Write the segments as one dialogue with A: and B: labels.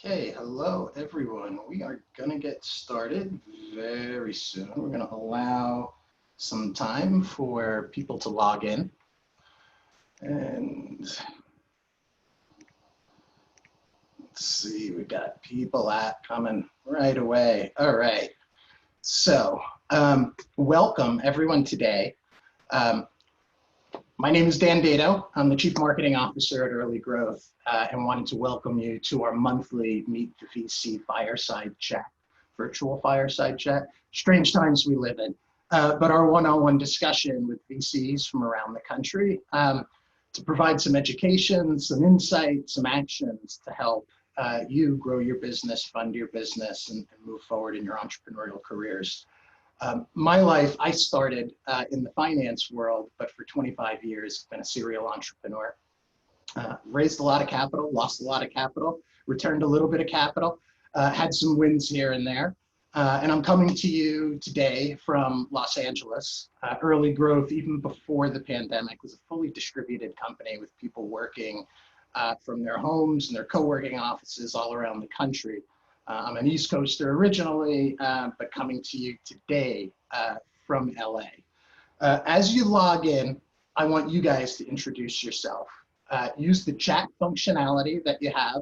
A: Okay, hello everyone. We are going to get started very soon. We're going to allow some time for people to log in. And let's see, we got people coming right away. All right. So, welcome everyone today. My name is Dato. I'm the Chief Marketing Officer at Early Growth and wanted to welcome you to our monthly Meet the VC fireside chat, virtual fireside chat. Strange times we live in, but our one-on-one discussion with VCs from around the country to provide some education, some insight, some actions to help you grow your business, fund your business, and move forward in your entrepreneurial careers. My life, I started in the finance world, but for 25 years, been a serial entrepreneur. Raised a lot of capital, lost a lot of capital, returned a little bit of capital, had some wins here and there. And I'm coming to you today from Los Angeles. Early Growth, even before the pandemic, was a fully distributed company with people working from their homes and their co-working offices all around the country. I'm an East Coaster originally, but coming to you today from LA. As you log in, I want you guys to introduce yourself. Use the chat functionality that you have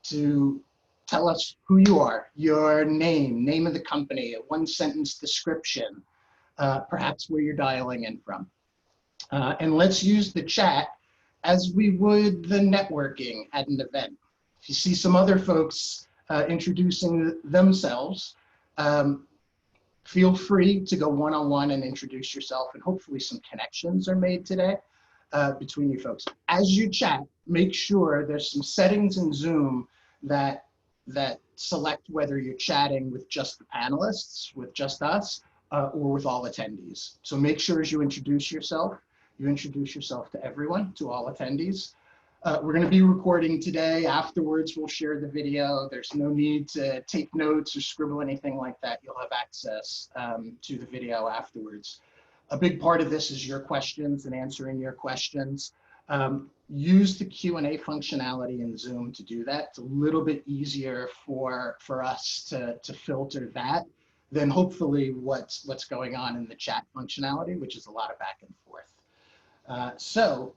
A: to tell us who you are, your name of the company, a one-sentence description, perhaps where you're dialing in from. And let's use the chat as we would the networking at an event. If you see some other folks introducing themselves, feel free to go one-on-one and introduce yourself, and hopefully some connections are made today between you folks. As you chat, make sure there's some settings in Zoom that select whether you're chatting with just the panelists, with just us, or with all attendees. So make sure as you introduce yourself to everyone, to all attendees. We're going to be recording today. Afterwards, we'll share the video. There's no need to take notes or scribble anything like that. You'll have access to the video afterwards. A big part of this is your questions and answering your questions. Use the Q&A functionality in Zoom to do that. It's a little bit easier for us to filter that than hopefully what's going on in the chat functionality, which is a lot of back and forth.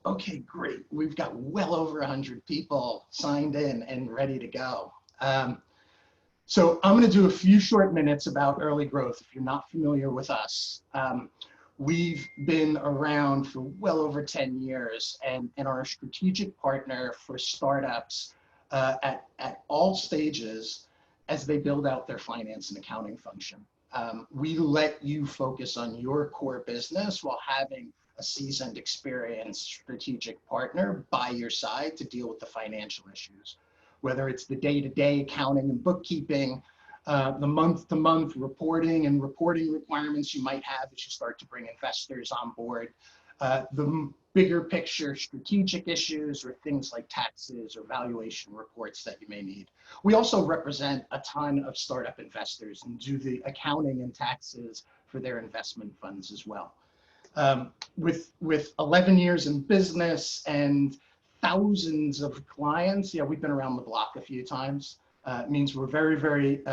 A: Okay, great. We've got well over 100 people signed in and ready to go. So I'm going to do a few short minutes about Early Growth. If you're not familiar with us, we've been around for well over 10 years and are a strategic partner for startups at all stages as they build out their finance and accounting function. We let you focus on your core business while having a seasoned, experienced strategic partner by your side to deal with the financial issues, whether it's the day-to-day accounting and bookkeeping, the month-to-month reporting and reporting requirements you might have as you start to bring investors on board, the bigger picture strategic issues or things like taxes or valuation reports that you may need. We also represent a ton of startup investors and do the accounting and taxes for their investment funds as well. With 11 years in business and thousands of clients, yeah, we've been around the block a few times. It means we're very, very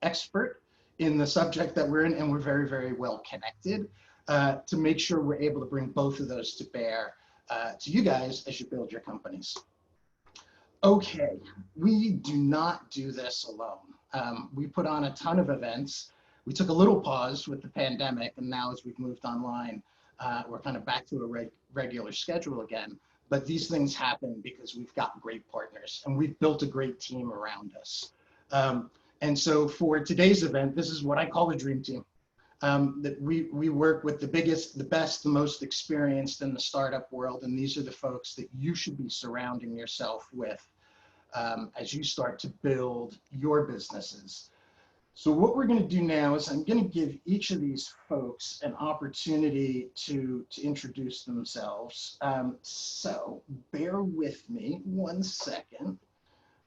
A: expert in the subject that we're in, and we're very, very well connected to make sure we're able to bring both of those to bear to you guys as you build your companies. Okay, we do not do this alone. We put on a ton of events. We took a little pause with the pandemic, and now as we've moved online, we're kind of back to a regular schedule again. But these things happen because we've got great partners and we've built a great team around us. And so for today's event, this is what I call a dream team. That we work with the biggest, the best, the most experienced in the startup world. And these are the folks that you should be surrounding yourself with as you start to build your businesses. So what we're going to do now is I'm going to give each of these folks an opportunity to introduce themselves. So bear with me 1 second.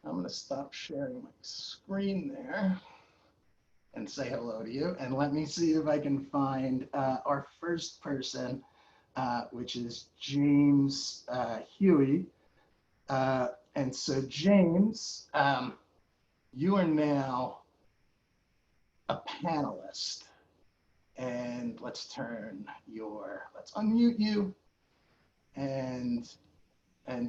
A: I'm going to stop sharing my screen there and say hello to you. And let me see if I can find our first person, which is James Huey. And so James, you are now a panelist. And let's unmute you, and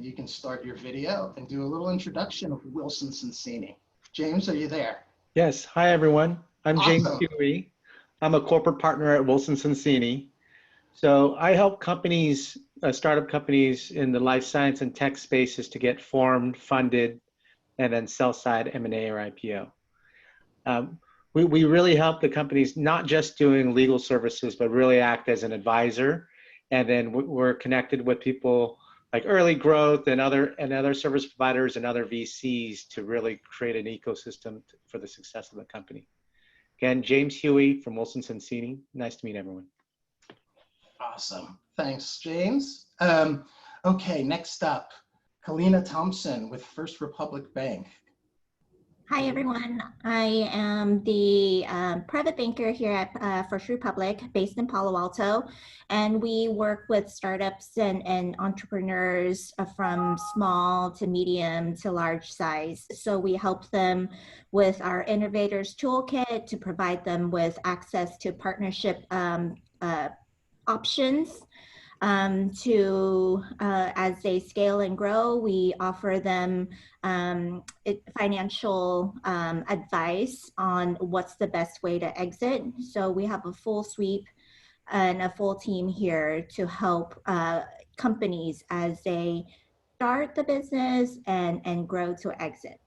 A: you can start your video and do a little introduction of Wilson Sonsini. James, are you there?
B: Yes. Hi, everyone. I'm James
A: Awesome.
B: Huey. I'm a corporate partner at Wilson Sonsini. So I help companies, startup companies in the life science and tech spaces to get formed, funded, and then sell-side M&A or IPO. We really help the companies not just doing legal services, but really act as an advisor. And then we're connected with people like early growth and other service providers and other VCs to really create an ecosystem for the success of the company. Again, James Huey from Wilson Sonsini. Nice to meet everyone.
A: Awesome. Thanks, James. Okay, next up, Kalina Thompson with First Republic Bank.
C: Hi, everyone. I am the private banker here at First Republic, based in Palo Alto, and we work with startups and entrepreneurs from small to medium to large size. So we help them with our Innovators Toolkit to provide them with access to partnership options. As they scale and grow, we offer them financial advice on what's the best way to exit. So we have a full sweep and a full team here to help companies as they start the business and grow to exit.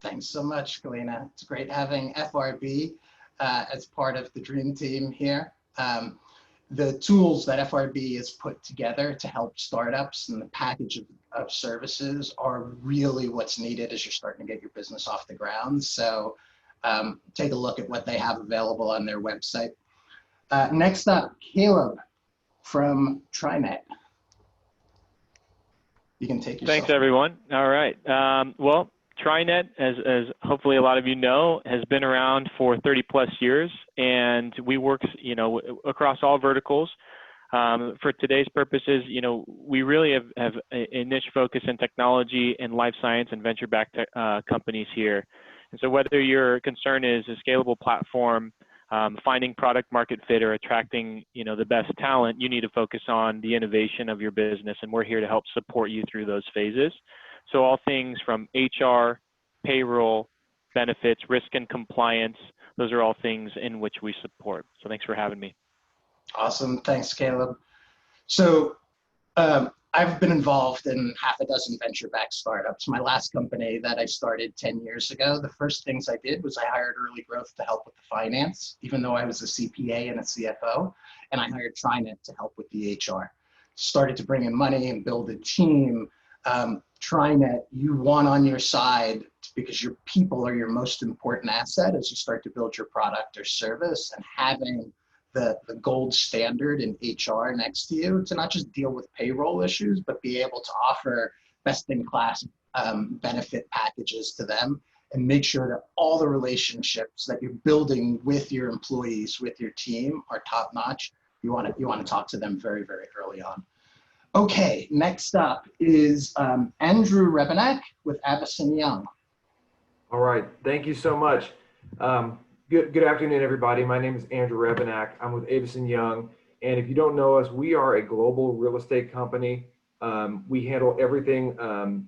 A: Thanks so much, Kalina. It's great having FRB as part of the dream team here. The tools that FRB has put together to help startups and the package of services are really what's needed as you're starting to get your business off the ground. So take a look at what they have available on their website. Next up, Caleb from TriNet. You can take yourself.
D: Thanks, everyone. All right. Well, TriNet, as hopefully a lot of you know, has been around for 30 plus years, and we work, across all verticals. For today's purposes, we really have a niche focus in technology and life science and venture-backed companies here. And so whether your concern is a scalable platform, finding product market fit, or attracting, the best talent, you need to focus on the innovation of your business, and we're here to help support you through those phases. So all things from HR, payroll, benefits, risk and compliance, those are all things in which we support. So thanks for having me.
A: Awesome. Thanks, Caleb. So I've been involved in half a dozen venture-backed startups. My last company that I started 10 years ago, the first things I did was I hired Early Growth to help with the finance, even though I was a CPA and a CFO, and I hired TriNet to help with the HR. Started to bring in money and build a team. TriNet, you want on your side because your people are your most important asset as you start to build your product or service, and having the gold standard in HR next to you to not just deal with payroll issues, but be able to offer best-in-class benefit packages to them, and make sure that all the relationships that you're building with your employees, with your team, are top-notch. You want to talk to them very, very early on. Okay, next up is Andrew Rebenak with Avison Young.
E: All right, thank you so much. Good afternoon, everybody. My name is Andrew Rebenak. I'm with Avison Young, and if you don't know us, we are a global real estate company. We handle everything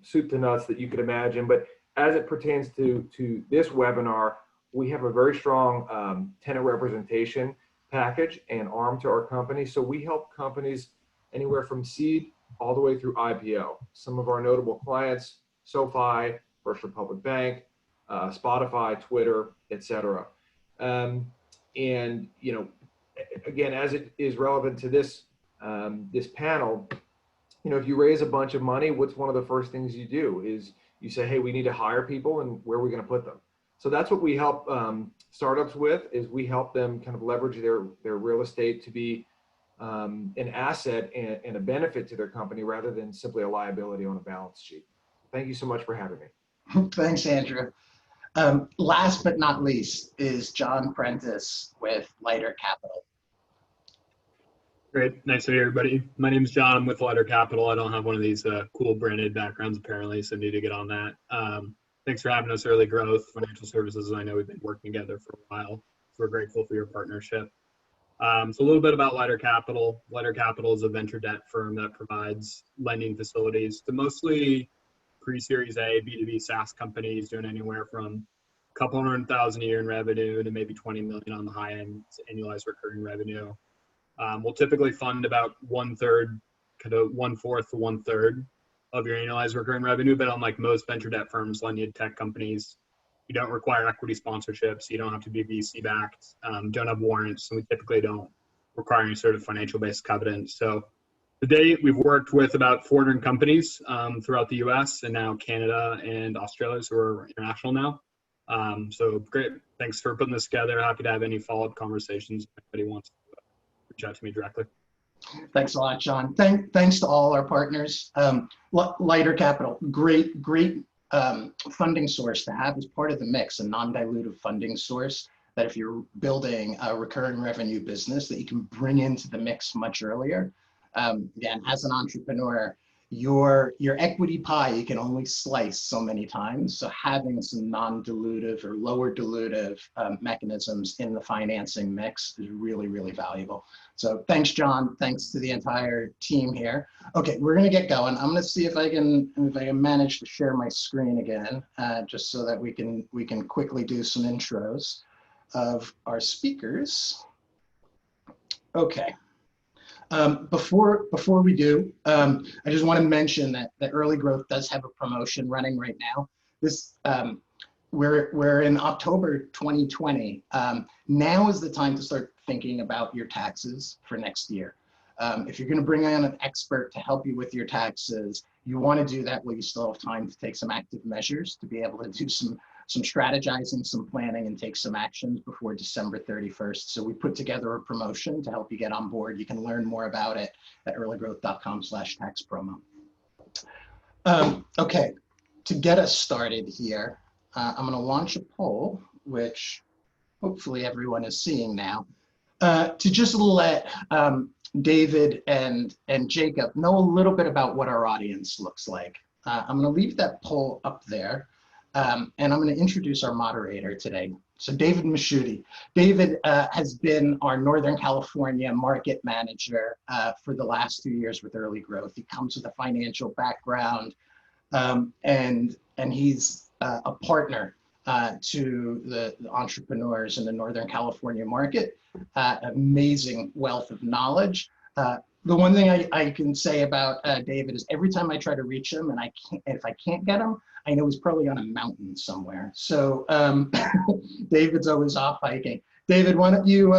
E: soup to nuts that you could imagine, but as it pertains to this webinar, we have a very strong tenant representation package and arm to our company. So we help companies anywhere from seed all the way through IPO. Some of our notable clients: SoFi, First Republic Bank, Spotify, Twitter, etc. And again, as it is relevant to this this panel, if you raise a bunch of money, what's one of the first things you do is you say, hey, we need to hire people, and where are we going to put them? So that's what we help startups with, is we help them kind of leverage their real estate to be an asset and a benefit to their company, rather than simply a liability on a balance sheet. Thank you so much for having me.
A: Thanks, Andrew. Last but not least is John Prentice with Lighter Capital.
F: Great. Nice to meet everybody. My name is John. I'm with Lighter Capital. I don't have one of these cool branded backgrounds apparently, so need to get on that. Thanks for having us, Early Growth Financial Services. I know we've been working together for a while, so we're grateful for your partnership. So a little bit about Lighter Capital. Lighter Capital is a venture debt firm that provides lending facilities to mostly pre-Series A, B2B SaaS companies doing anywhere from a couple $100,000 a year in revenue to maybe 20 million on the high end annualized recurring revenue. We'll typically fund about 1/3, kind of 1/4 to 1/3 of your annualized recurring revenue. But unlike most venture debt firms lending to tech companies, you don't require equity sponsorships. You don't have to be VC backed. Don't have warrants, and we typically don't require any sort of financial based covenants. So to date, we've worked with about 400 companies throughout the U.S. and now Canada and Australia. So we're international now. So great. Thanks for putting this together. Happy to have any follow-up conversations if anybody wants to reach out to me directly.
A: Thanks a lot, John. Thanks to all our partners. Lighter Capital, great funding source to have as part of the mix, a non-dilutive funding source that if you're building a recurring revenue business that you can bring into the mix much earlier. Again, as an entrepreneur, your equity pie you can only slice so many times. So having some non-dilutive or lower dilutive mechanisms in the financing mix is really, really valuable. So thanks, John. Thanks to the entire team here. Okay, we're gonna get going. I'm gonna see if I can manage to share my screen again, just so that we can quickly do some intros of our speakers. Okay. Before we do, I just want to mention that Early Growth does have a promotion running right now. This we're in October 2020. Now is the time to start thinking about your taxes for next year. If you're going to bring in an expert to help you with your taxes, you want to do that while you still have time to take some active measures to be able to do some strategizing, some planning, and take some actions before December 31st. So we put together a promotion to help you get on board. You can learn more about it at earlygrowth.com/tax promo. Okay, to get us started here, I'm going to launch a poll, which hopefully everyone is seeing now, to just let David and Jacob know a little bit about what our audience looks like. I'm going to leave that poll up there. And I'm going to introduce our moderator today. So David Mashhoodi. David has been our Northern California market manager for the last 2 years with Early Growth. He comes with a financial background, and he's a partner to the entrepreneurs in the Northern California market. Amazing wealth of knowledge. The one thing I can say about David is every time I try to reach him, and if I can't get him, I know he's probably on a mountain somewhere. So David's always off hiking. David, why don't you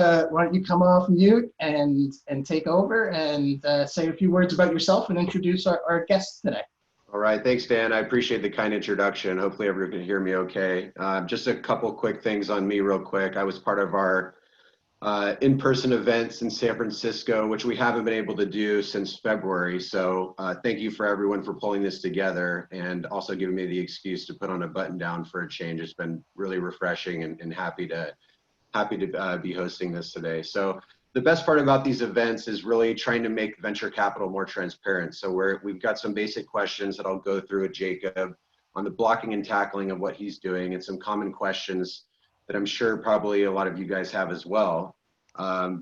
A: come off mute and take over and say a few words about yourself and introduce our guests today.
G: All right, thanks, Dan. I appreciate the kind introduction. Hopefully everyone can hear me okay. Just a couple quick things on me real quick. I was part of our in-person events in San Francisco, which we haven't been able to do since February. So thank you for everyone for pulling this together and also giving me the excuse to put on a button down for a change. It's been really refreshing and happy to be hosting this today. So the best part about these events is really trying to make venture capital more transparent. So we've got some basic questions that I'll go through with Jacob on the blocking and tackling of what he's doing and some common questions that I'm sure probably a lot of you guys have as well. But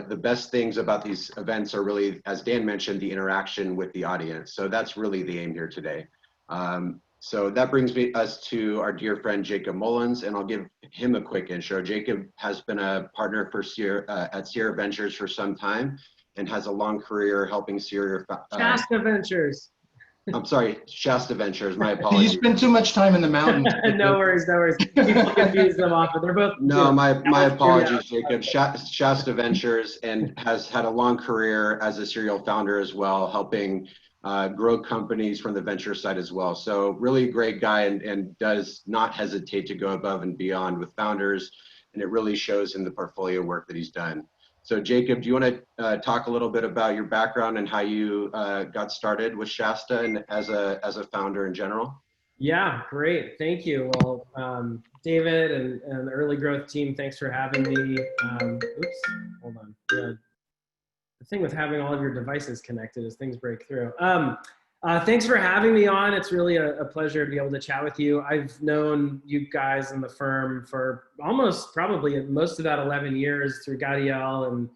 G: the best things about these events are really, as Dan mentioned, the interaction with the audience. So that's really the aim here today. So that brings us to our dear friend, Jacob Mullins, and I'll give him a quick intro. Jacob has been a partner for at Sierra Ventures for some time and has a long career helping Sierra.
H: Shasta Ventures.
G: I'm sorry, Shasta Ventures, my apologies.
A: You spend too much time in the mountains.
H: No worries. People confuse them often. They're both.
G: No, my apologies, Jacob. Shasta Ventures and has had a long career as a serial founder as well, helping grow companies from the venture side as well. So really great guy and does not hesitate to go above and beyond with founders. And it really shows in the portfolio work that he's done. So Jacob, do you want to talk a little bit about your background and how you got started with Shasta and as a founder in general?
H: Yeah, great. Thank you. Well, David and the early growth team, thanks for having me. Oops, hold on. Yeah. The thing with having all of your devices connected is things break through. Thanks for having me on. It's really a pleasure to be able to chat with you. I've known you guys in the firm for almost probably most of that 11 years through Gadiel and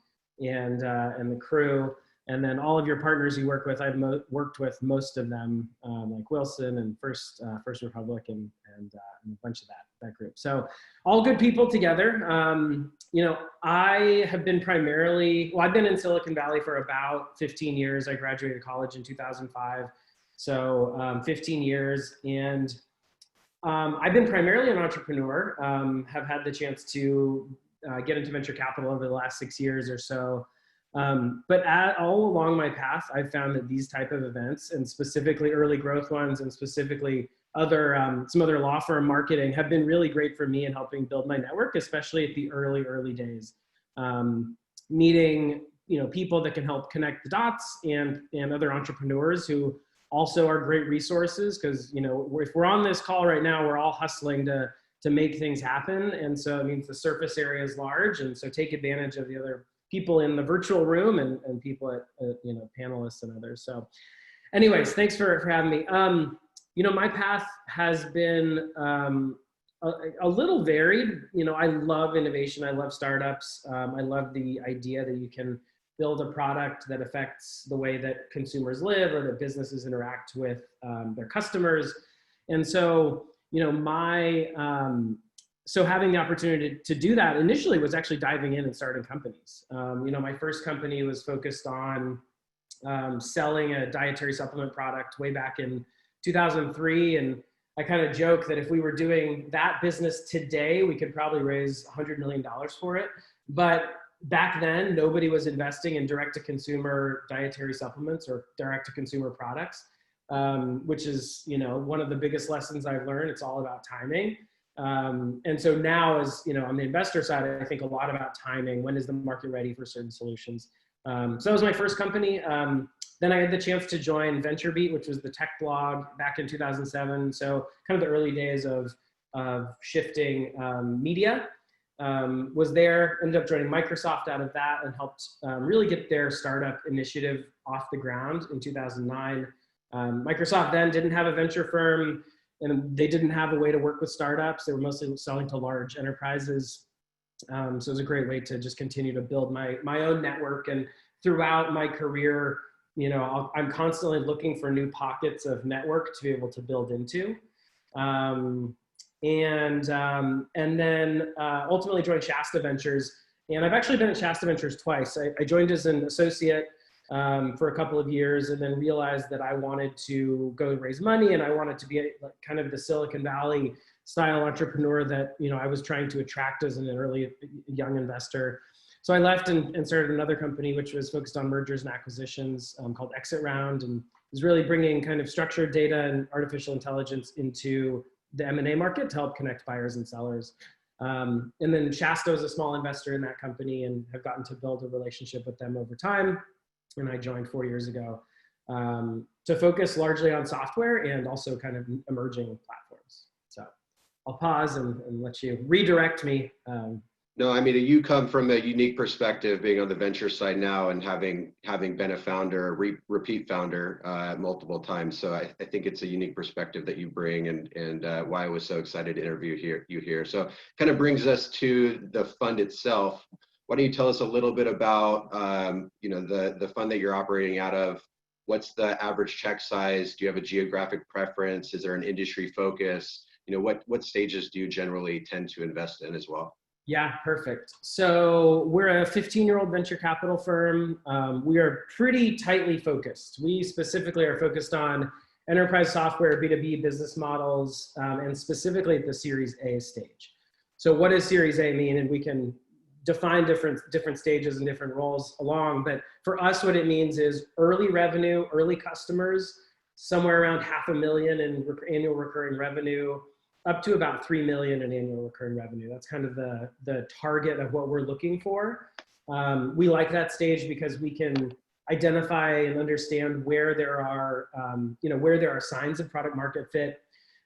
H: the crew. And then all of your partners you work with, I've worked with most of them, like Wilson and First Republic and a bunch of that group. So all good people together. You know, I have been I've been in Silicon Valley for about 15 years. I graduated college in 2005. So 15 years. And I've been primarily an entrepreneur, have had the chance to get into venture capital over the last 6 years or so. But all along my path, I've found that these type of events, and specifically early growth ones, and specifically some other law firm marketing, have been really great for me in helping build my network, especially at the early days. Meeting people that can help connect the dots, and other entrepreneurs who also are great resources, because if we're on this call right now, we're all hustling to make things happen, and so it means the surface area is large, and so take advantage of the other people in the virtual room and people at panelists and others. So anyways, thanks for having me. My path has been a little varied. I love innovation. I love startups. I love the idea that you can build a product that affects the way that consumers live or that businesses interact with their customers. And so, so having the opportunity to do that initially was actually diving in and starting companies. My first company was focused on selling a dietary supplement product way back in 2003. And I kind of joke that if we were doing that business today, we could probably raise $100 million for it. But back then, nobody was investing in direct-to-consumer dietary supplements or direct-to-consumer products, which is, one of the biggest lessons I've learned. It's all about timing. And so now, as on the investor side, I think a lot about timing. When is the market ready for certain solutions? So that was my first company. Then I had the chance to join VentureBeat, which was the tech blog back in 2007. So kind of the early days of shifting media. Was there, ended up joining Microsoft out of that, and helped really get their startup initiative off the ground in 2009. Microsoft then didn't have a venture firm, and they didn't have a way to work with startups. They were mostly selling to large enterprises. So it was a great way to just continue to build my own network. And throughout my career, I'm constantly looking for new pockets of network to be able to build into. And then ultimately joined Shasta Ventures. And I've actually been at Shasta Ventures twice. I joined as an associate for a couple of years, and then realized that I wanted to go raise money, and I wanted to be kind of the Silicon Valley style entrepreneur that I was trying to attract as an early young investor. So I left and started another company which was focused on mergers and acquisitions, called Exit Round, and is really bringing kind of structured data and artificial intelligence into the M&A market to help connect buyers and sellers. And then Shasta was a small investor in that company, and have gotten to build a relationship with them over time. And I joined 4 years ago to focus largely on software and also kind of emerging platforms. So I'll pause and let you redirect me.
G: No, I mean, you come from a unique perspective, being on the venture side now and having been a founder, repeat founder multiple times. So I think it's a unique perspective that you bring, and why I was so excited to interview you here. So kind of brings us to the fund itself. Why don't you tell us a little bit about the fund that you're operating out of? What's the average check size? Do you have a geographic preference? Is there an industry focus? What stages do you generally tend to invest in as well?
H: Yeah, perfect. So we're a 15-year-old venture capital firm. We are pretty tightly focused. We specifically are focused on enterprise software, B2B business models, and specifically at the Series A stage. So what does Series A mean? And we can define different stages and different roles along. But for us, what it means is early revenue, early customers, somewhere around $500,000 in annual recurring revenue, up to about $3 million in annual recurring revenue. That's kind of the target of what we're looking for. We like that stage because we can identify and understand where there are signs of product market fit,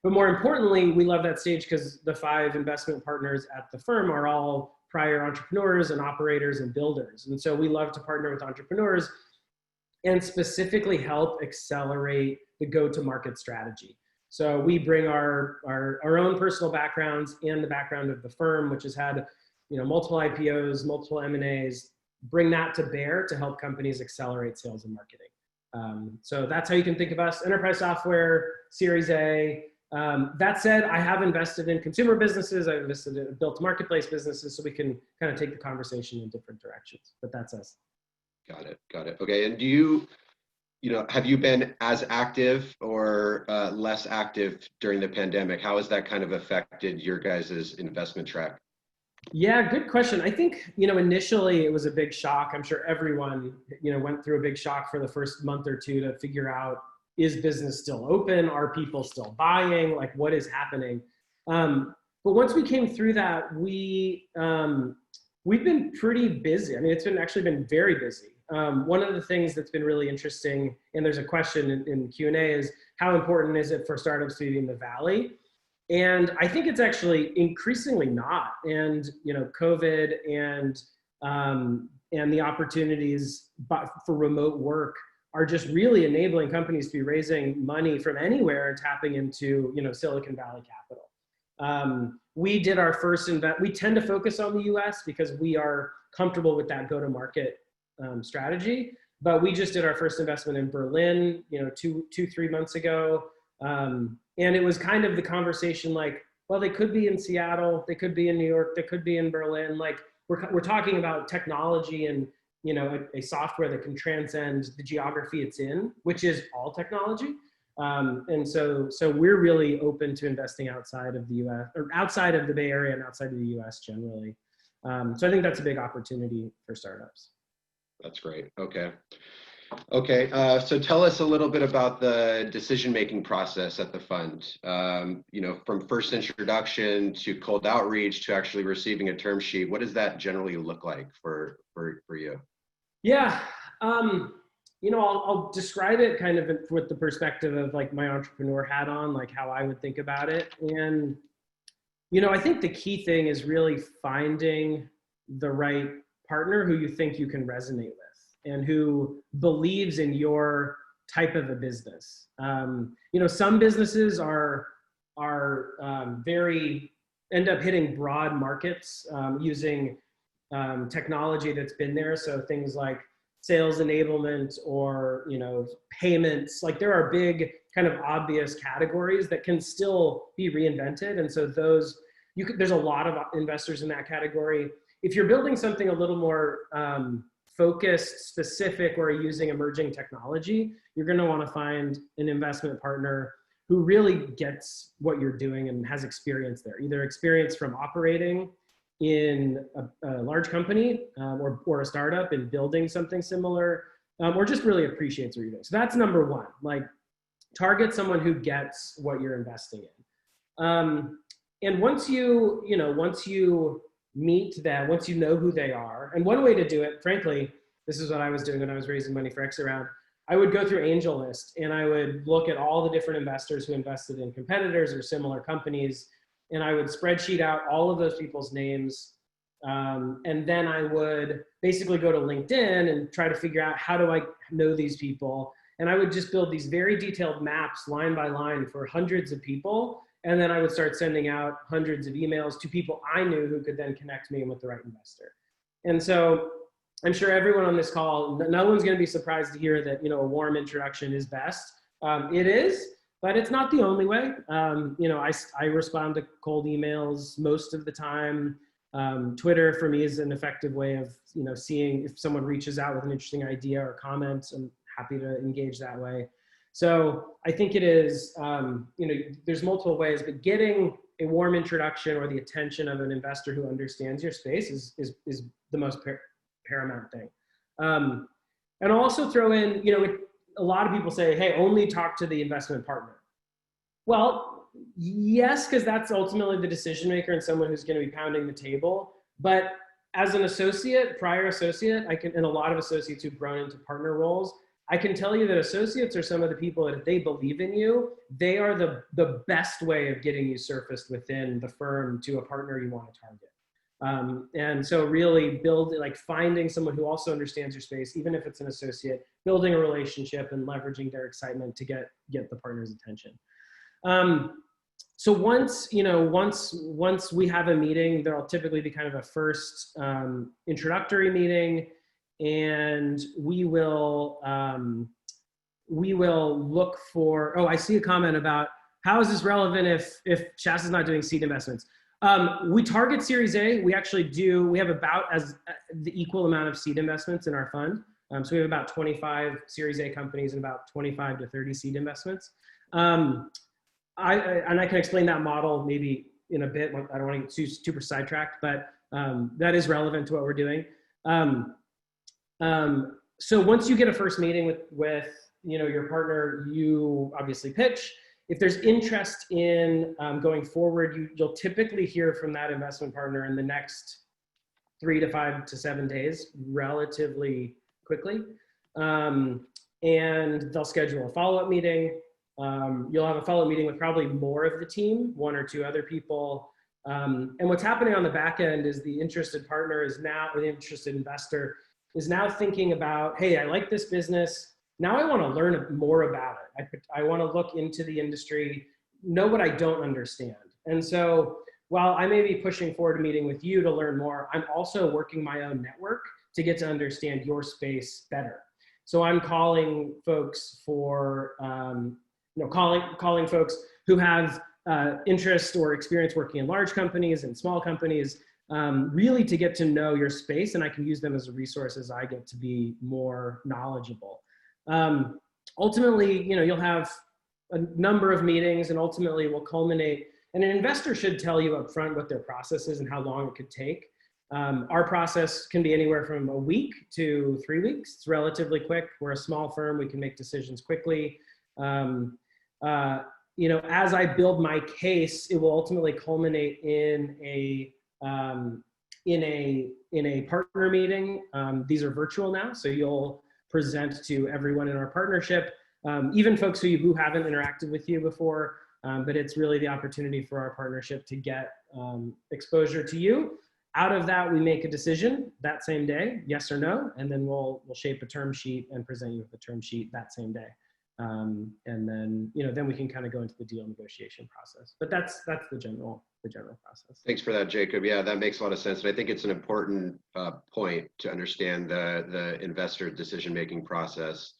H: But more importantly, we love that stage because the 5 investment partners at the firm are all prior entrepreneurs and operators and builders. And so we love to partner with entrepreneurs and specifically help accelerate the go-to-market strategy. So we bring our own personal backgrounds and the background of the firm, which has had, you know, multiple IPOs, multiple M&As, bring that to bear to help companies accelerate sales and marketing. So that's how you can think of us: enterprise software, Series A. That said, I have invested in consumer businesses. I've invested in built marketplace businesses, so we can kind of take the conversation in different directions. But that's us. Got it.
G: Okay, and do you know, have you been as active or less active during the pandemic? How has that kind of affected your guys' investment track?
H: Yeah, good question. I think, you know, initially it was a big shock. I'm sure everyone, you know, went through a big shock for the first month or two to figure out, is business still open? Are people still buying? Like, what is happening? But once we came through that, we've been pretty busy. I mean, it's actually been very busy. One of the things that's been really interesting, and there's a question in Q&A, is how important is it for startups to be in the Valley? And I think it's actually increasingly not. And, you know, COVID and the opportunities for remote work are just really enabling companies to be raising money from anywhere and tapping into, you know, Silicon Valley capital. We did our first we tend to focus on the US because we are comfortable with that go-to-market strategy. But we just did our first investment in Berlin, you know, 3 months ago. And it was kind of the conversation like, well, they could be in Seattle, they could be in New York, they could be in Berlin. Like, we're talking about technology and, you know, a software that can transcend the geography it's in, which is all technology. And so we're really open to investing outside of the US, or outside of the Bay Area and outside of the US generally. So I think that's a big opportunity for startups.
G: That's great. Okay, so tell us a little bit about the decision-making process at the fund. You know, from first introduction to cold outreach to actually receiving a term sheet. What does that generally look like for you?
H: Yeah, you know, I'll describe it kind of with the perspective of like my entrepreneur hat on, like how I would think about it. And, you know, I think the key thing is really finding the right partner who you think you can resonate with and who believes in your type of a business. You know, some businesses are end up hitting broad markets using technology that's been there. So things like sales enablement or, you know, payments, like there are big kind of obvious categories that can still be reinvented. And so there's a lot of investors in that category. If you're building something a little more focused, specific, or using emerging technology, you're going to want to find an investment partner who really gets what you're doing and has experience there, either experience from operating in a large company or a startup and building something similar, or just really appreciates what you're doing. So that's number one, like target someone who gets what you're investing in. And once you meet them, once you know who they are, and one way to do it, frankly, this is what I was doing when I was raising money for X Around. I would go through AngelList and I would look at all the different investors who invested in competitors or similar companies, and I would spreadsheet out all of those people's names. And then I would basically go to LinkedIn and try to figure out, how do I know these people? And I would just build these very detailed maps line by line for hundreds of people. And then I would start sending out hundreds of emails to people I knew who could then connect me with the right investor. And so I'm sure everyone on this call, no one's going to be surprised to hear that, you know, a warm introduction is best. It is, but it's not the only way. You know, I respond to cold emails most of the time. Twitter for me is an effective way of, you know, seeing if someone reaches out with an interesting idea or comment. I'm happy to engage that way. So I think it is, you know, there's multiple ways, but getting a warm introduction or the attention of an investor who understands your space is the most paramount thing. And I'll also throw in, you know, a lot of people say, hey, only talk to the investment partner. Well, yes, because that's ultimately the decision maker and someone who's going to be pounding the table. But as an associate, prior associate, and a lot of associates who've grown into partner roles, I can tell you that associates are some of the people that if they believe in you, they are the best way of getting you surfaced within the firm to a partner you want to target. And so really finding someone who also understands your space, even if it's an associate, building a relationship and leveraging their excitement to get the partner's attention. So once we have a meeting, there'll typically be kind of a first introductory meeting, and we will look for, I see a comment about how is this relevant if Shasta's not doing seed investments. We target Series A. We actually do, we have about the equal amount of seed investments in our fund. So we have about 25 Series A companies and about 25 to 30 seed investments. And I can explain that model maybe in a bit. I don't want to get super sidetracked, but that is relevant to what we're doing. So once you get a first meeting with your partner, you obviously pitch. If there's interest in going forward, you'll typically hear from that investment partner in the next 3 to 5 to 7 days, relatively quickly. And they'll schedule a follow-up meeting. You'll have a follow-up meeting with probably more of the team, 1 or 2 other people. And what's happening on the back end is the interested partner is now, or the interested investor is now thinking about, hey, I like this business. Now I want to learn more about it. I want to look into the industry, know what I don't understand. And so while I may be pushing forward a meeting with you to learn more, I'm also working my own network to get to understand your space better. So I'm calling folks for, calling folks who have interest or experience working in large companies and small companies, really to get to know your space, and I can use them as a resource as I get to be more knowledgeable. Ultimately, you'll have a number of meetings, and ultimately will culminate, and an investor should tell you up front what their process is and how long it could take. Our process can be anywhere from a week to 3 weeks. It's relatively quick. We're a small firm. We can make decisions quickly. As I build my case, it will ultimately culminate in a partner meeting. These are virtual now, so you'll present to everyone in our partnership, even folks who haven't interacted with you before, but it's really the opportunity for our partnership to get exposure to you. Out of that, we make a decision that same day, yes or no, and then we'll shape a term sheet and present you with the term sheet that same day. And then, then we can kind of go into the deal negotiation process. But that's the general process.
G: Thanks for that, Jacob. Yeah, that makes a lot of sense. And I think it's an important point to understand the investor decision-making process,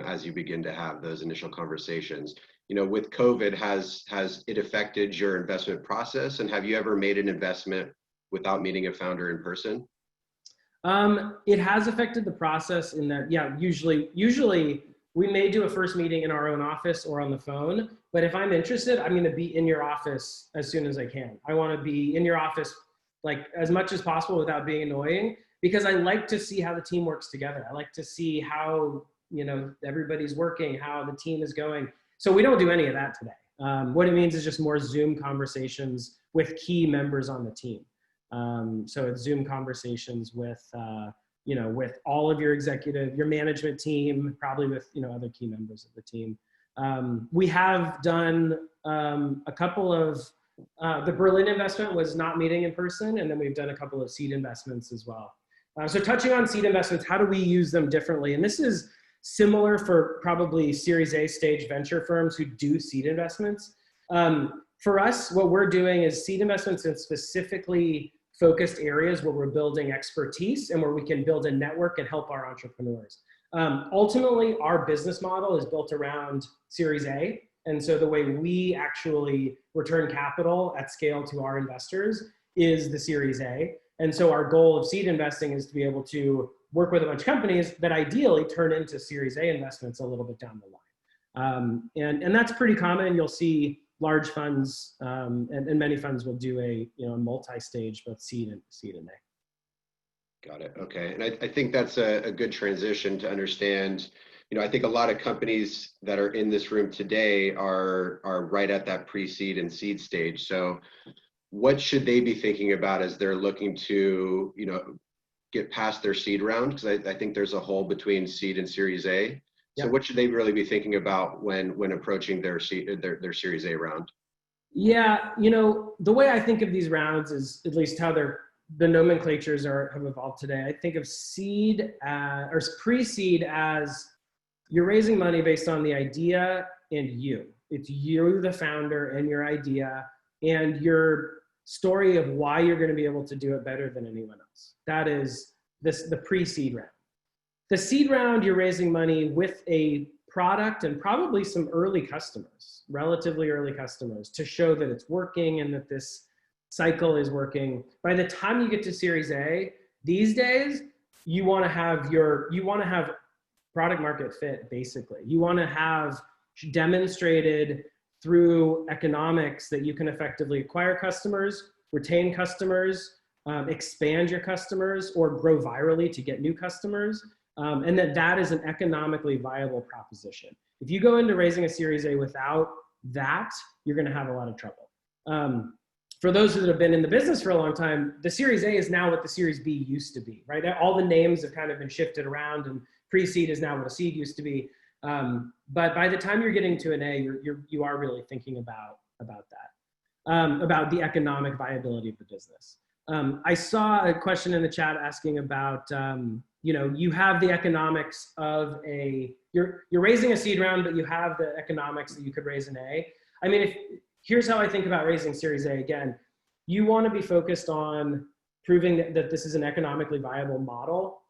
G: as you begin to have those initial conversations. With COVID, has it affected your investment process? And have you ever made an investment without meeting a founder in person?
H: It has affected the process in that, yeah, usually we may do a first meeting in our own office or on the phone, but if I'm interested, I'm going to be in your office as soon as I can. I want to be in your office like as much as possible without being annoying, because I like to see how the team works together. I like to see how, everybody's working, how the team is going. So we don't do any of that today. What it means is just more Zoom conversations with key members on the team. So it's Zoom conversations with, with all of your your management team, probably with, other key members of the team. We have done a couple of, the Berlin investment was not meeting in person, and then we've done a couple of seed investments as well. So touching on seed investments, how do we use them differently? And this is similar for probably Series A stage venture firms who do seed investments. For us, what we're doing is seed investments in specifically focused areas where we're building expertise and where we can build a network and help our entrepreneurs. Ultimately, our business model is built around Series A. And so the way we actually return capital at scale to our investors is the Series A. And so our goal of seed investing is to be able to work with a bunch of companies that ideally turn into Series A investments a little bit down the line. And that's pretty common. You'll see large funds and many funds will do a multi-stage, both seed and A.
G: Got it. Okay. And I think that's a good transition to understand. I think a lot of companies that are in this room today are right at that pre-seed and seed stage. So what should they be thinking about as they're looking to, get past their seed round? Because I think there's a hole between seed and Series A. So what should they really be thinking about when approaching their Series A round?
H: Yeah, you know, the way I think of these rounds is at least how the nomenclatures have evolved today. I think of seed or pre-seed as you're raising money based on the idea and you. It's you, the founder, and your idea, and your story of why you're going to be able to do it better than anyone else. That is the pre-seed round. The seed round, you're raising money with a product and probably some early customers, relatively early customers, to show that it's working and that this cycle is working. By the time you get to Series A, these days, you want to have product market fit, basically. You want to have demonstrated through economics that you can effectively acquire customers, retain customers, expand your customers, or grow virally to get new customers. And that is an economically viable proposition. If you go into raising a Series A without that, you're going to have a lot of trouble. For those that have been in the business for a long time, the Series A is now what the Series B used to be, right? All the names have kind of been shifted around, and pre-seed is now what a seed used to be. But by the time you're getting to an A, you are really thinking about that, about the economic viability of the business. I saw a question in the chat asking about, you know, you have the economics of you're raising a seed round, but you have the economics that you could raise an A. I mean, here's how I think about raising Series A. Again, you want to be focused on proving that this is an economically viable model.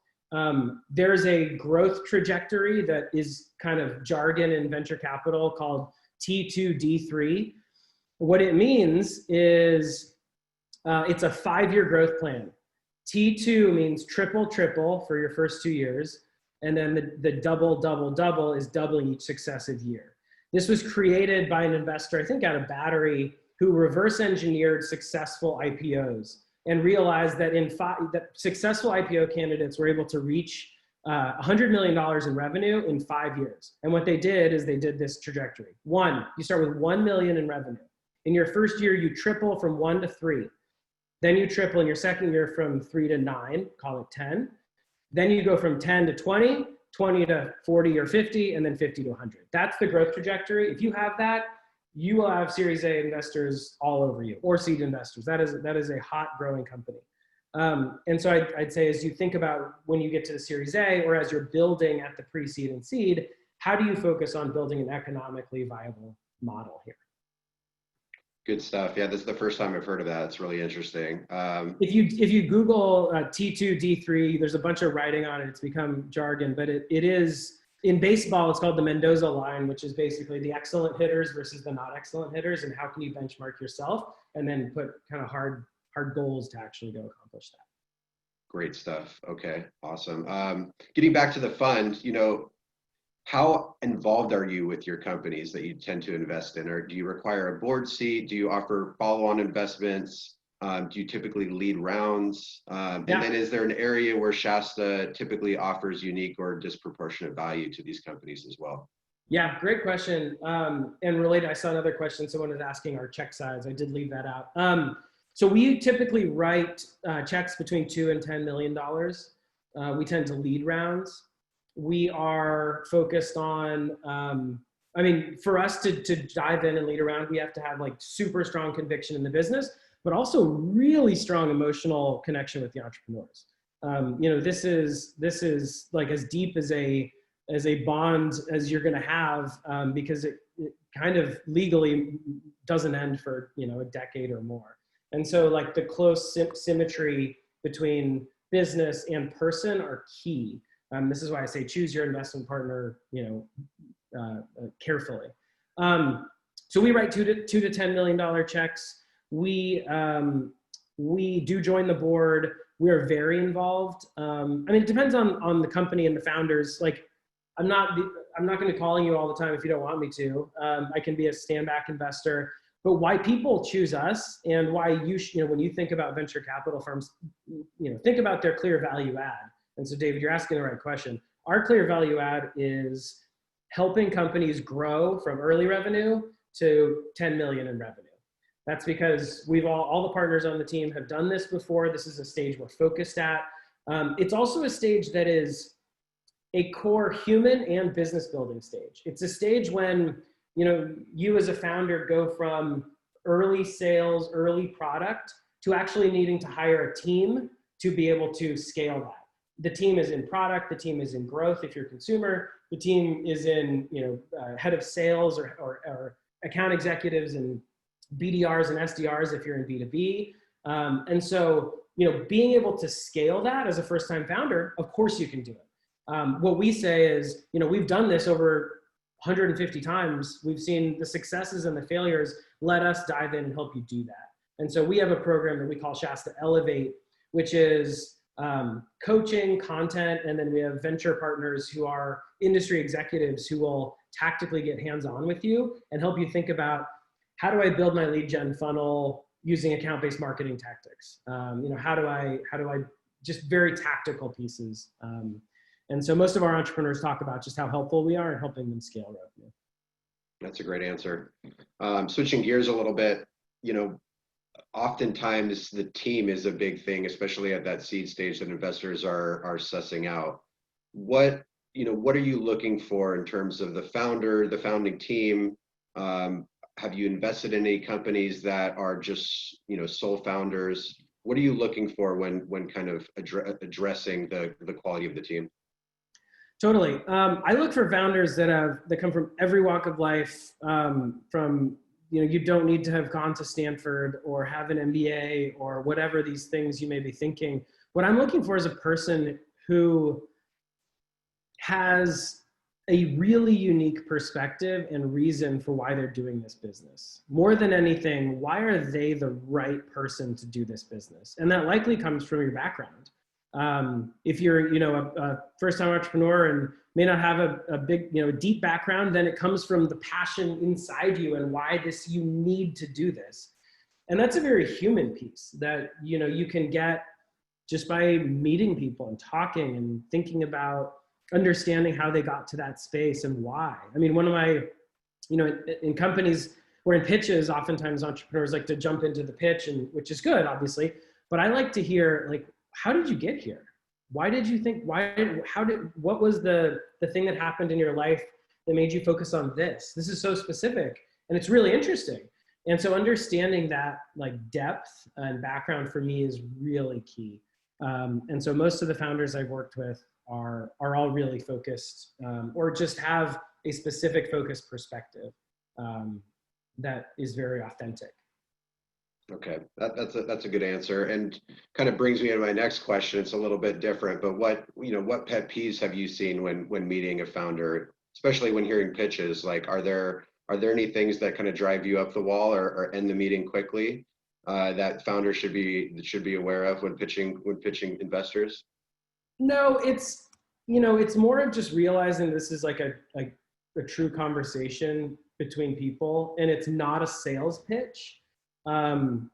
H: There's a growth trajectory that is kind of jargon in venture capital called T2D3. What it means is it's a 5-year growth plan. T2 means triple for your first 2 years. And then the double is doubling each successive year. This was created by an investor, I think out of Battery, who reverse engineered successful IPOs and realized that that successful IPO candidates were able to reach $100 million in revenue in 5 years. And what they did is they did this trajectory. You start with 1 million in revenue. In your first year, you triple from 1 to 3. Then you triple in your second year from 3 to 9, call it 10. Then you go from 10 to 20, 20 to 40 or 50, and then 50 to 100. That's the growth trajectory. If you have that, you will have Series A investors all over you, or seed investors. That is a hot growing company. And so I'd say as you think about when you get to the Series A, or as you're building at the pre-seed and seed, how do you focus on building an economically viable model here?
G: Good stuff. Yeah, this is the first time I've heard of that. It's really interesting.
H: If you Google T2, D3, there's a bunch of writing on it. It's become jargon, but it is, in baseball, it's called the Mendoza line, which is basically the excellent hitters versus the not excellent hitters, and how can you benchmark yourself and then put kind of hard goals to actually go accomplish that.
G: Great stuff. Okay, awesome. Getting back to the fund, you know, how involved are you with your companies that you tend to invest in? Or do you require a board seat? Do you offer follow-on investments? Do you typically lead rounds? And then is there an area where Shasta typically offers unique or disproportionate value to these companies as well?
H: Yeah, great question. And related, I saw another question. Someone was asking our check size. I did leave that out. So we typically write checks between $2 and $10 million. We tend to lead rounds. We are focused on, I mean, for us to dive in and lead around, we have to have like super strong conviction in the business, but also really strong emotional connection with the entrepreneurs. You know, this is like as deep as a bond as you're going to have, because it kind of legally doesn't end for, you know, a decade or more. And so like the close symmetry between business and person are key. This is why I say choose your investment partner, you know, carefully. So we write $2 to $10 million checks. We do join the board. We are very involved. I mean, it depends on the company and the founders. Like, I'm not going to call you all the time if you don't want me to. I can be a stand back investor. But why people choose us, and why you know, when you think about venture capital firms, you know, think about their clear value add. And so, David, you're asking the right question. Our clear value add is helping companies grow from early revenue to 10 million in revenue. That's because we've all the partners on the team have done this before. This is a stage we're focused at. It's also a stage that is a core human and business building stage. It's a stage when, you know, you as a founder go from early sales, early product, to actually needing to hire a team to be able to scale that. The team is in product, the team is in growth if you're a consumer, the team is in, you know, head of sales or account executives and BDRs and SDRs if you're in B2B. And so, you know, being able to scale that as a first-time founder, of course you can do it. What we say is, you know, we've done this over 150 times. We've seen the successes and the failures. Let us dive in and help you do that. And so we have a program that we call Shasta Elevate, which is coaching, content, and then we have venture partners who are industry executives who will tactically get hands-on with you and help you think about, how do I build my lead gen funnel using account-based marketing tactics? You know, how do I just very tactical pieces. And so most of our entrepreneurs talk about just how helpful we are in helping them scale revenue.
G: That's a great answer. Switching gears a little bit, you know, oftentimes the team is a big thing, especially at that seed stage that investors are sussing out. What are you looking for in terms of the founder, the founding team? Have you invested in any companies that are just, you know, sole founders? What are you looking for when kind of addressing the quality of the team?
H: Totally. I look for founders that come from every walk of life. From, you know, you don't need to have gone to Stanford or have an MBA or whatever these things you may be thinking. What I'm looking for is a person who has a really unique perspective and reason for why they're doing this business. More than anything, why are they the right person to do this business? And that likely comes from your background. If you're, you know, a first-time entrepreneur and may not have a big, you know, deep background, then it comes from the passion inside you and why you need to do this. And that's a very human piece that, you know, you can get just by meeting people and talking and thinking about understanding how they got to that space and why. I mean, one of my, you know, in companies or in pitches, oftentimes entrepreneurs like to jump into the pitch, and which is good, obviously, but I like to hear, like, how did you get here? Why did you think, what was the thing that happened in your life that made you focus on this? This is so specific and it's really interesting. And so understanding that, like, depth and background for me is really key. And so most of the founders I've worked with are all really focused, or just have a specific focused perspective that is very authentic.
G: Okay, that's a good answer, and kind of brings me to my next question. It's a little bit different, but what pet peeves have you seen when meeting a founder, especially when hearing pitches? Like, are there any things that kind of drive you up the wall or end the meeting quickly that founders should be aware of when pitching investors? No,
H: it's more of just realizing this is like a true conversation between people, and it's not a sales pitch. Sometimes,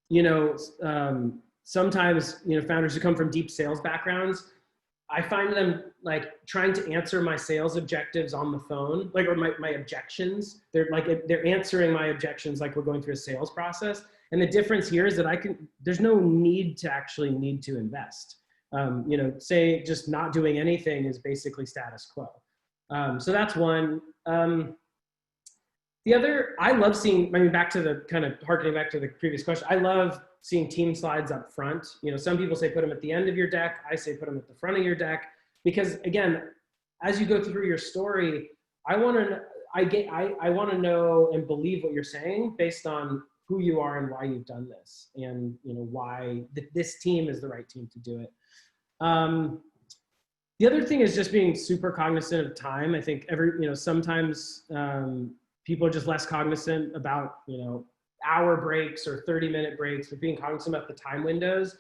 H: you know, founders who come from deep sales backgrounds, I find them like trying to answer my sales objectives on the phone, like, or my objections. They're answering my objections like we're going through a sales process. And the difference here is that there's no need to invest. Say just not doing anything is basically status quo. So that's one. The other, I love seeing, back to the kind of harkening back to the previous question, I love seeing team slides up front. You know, some people say put them at the end of your deck. I say put them at the front of your deck, because again, as you go through your story, I want to know and believe what you're saying based on who you are and why you've done this, and, you know, why this team is the right team to do it. The other thing is just being super cognizant of time. I think sometimes people are just less cognizant about, you know, hour breaks or 30-minute breaks, but being cognizant about the time windows.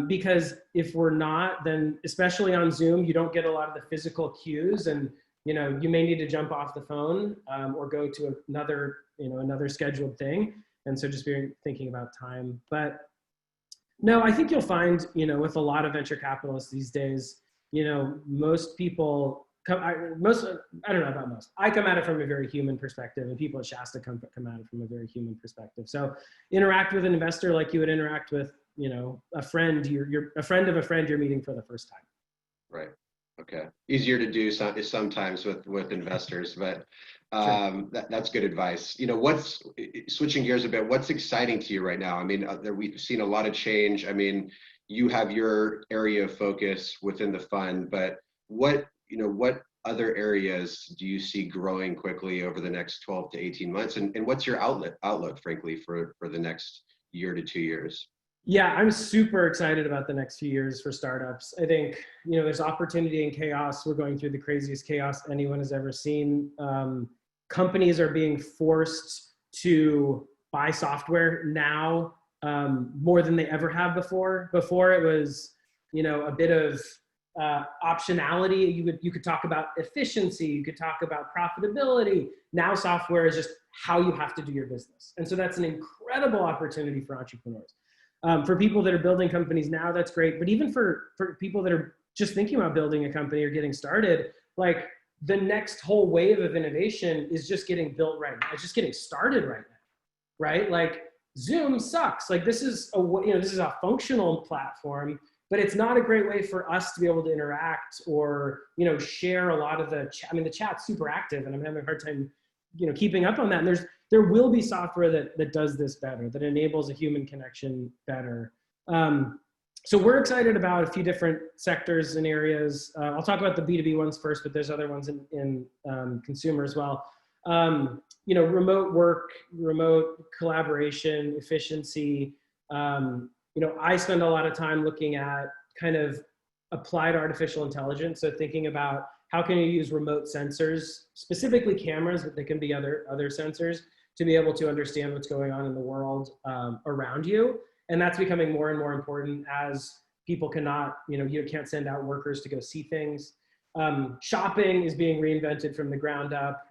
H: Because if we're not, then especially on Zoom, you don't get a lot of the physical cues, and, you know, you may need to jump off the phone or go to another scheduled thing. And so just thinking about time. But no, I think you'll find, you know, with a lot of venture capitalists these days, you know, most people I don't know about most. I come at it from a very human perspective, and people at Shasta come at it from a very human perspective. So interact with an investor like you would interact with, you know, a friend. You're a friend of a friend you're meeting for the first time.
G: Right. Okay, easier to do sometimes with investors, but that's good advice. You know, what's switching gears a bit? What's exciting to you right now? I mean, we've seen a lot of change. I mean, you have your area of focus within the fund, but what other areas do you see growing quickly over the next 12 to 18 months? And what's your outlook, frankly, for the next year to 2 years?
H: Yeah, I'm super excited about the next few years for startups. I think, there's opportunity and chaos. We're going through the craziest chaos anyone has ever seen. Companies are being forced to buy software now more than they ever have before. Before it was, a bit of optionality. You could talk about efficiency. You could talk about profitability. Now software is just how you have to do your business. And so that's an incredible opportunity for entrepreneurs. For people that are building companies now, that's great. But even for people that are just thinking about building a company or getting started, like the next whole wave of innovation is just getting built right now. It's just getting started right now, right? Like Zoom sucks. Like this is a functional platform, but it's not a great way for us to be able to interact or, share a lot of the chat. I mean, the chat's super active and I'm having a hard time, keeping up on that. And there will be software that does this better, that enables a human connection better. So we're excited about a few different sectors and areas. I'll talk about the B2B ones first, but there's other ones in consumer as well. Remote work, remote collaboration, efficiency. I spend a lot of time looking at kind of applied artificial intelligence. So thinking about how can you use remote sensors, specifically cameras, but they can be other sensors, to be able to understand what's going on in the world around you. And that's becoming more and more important as people cannot, you can't send out workers to go see things. Shopping is being reinvented from the ground up.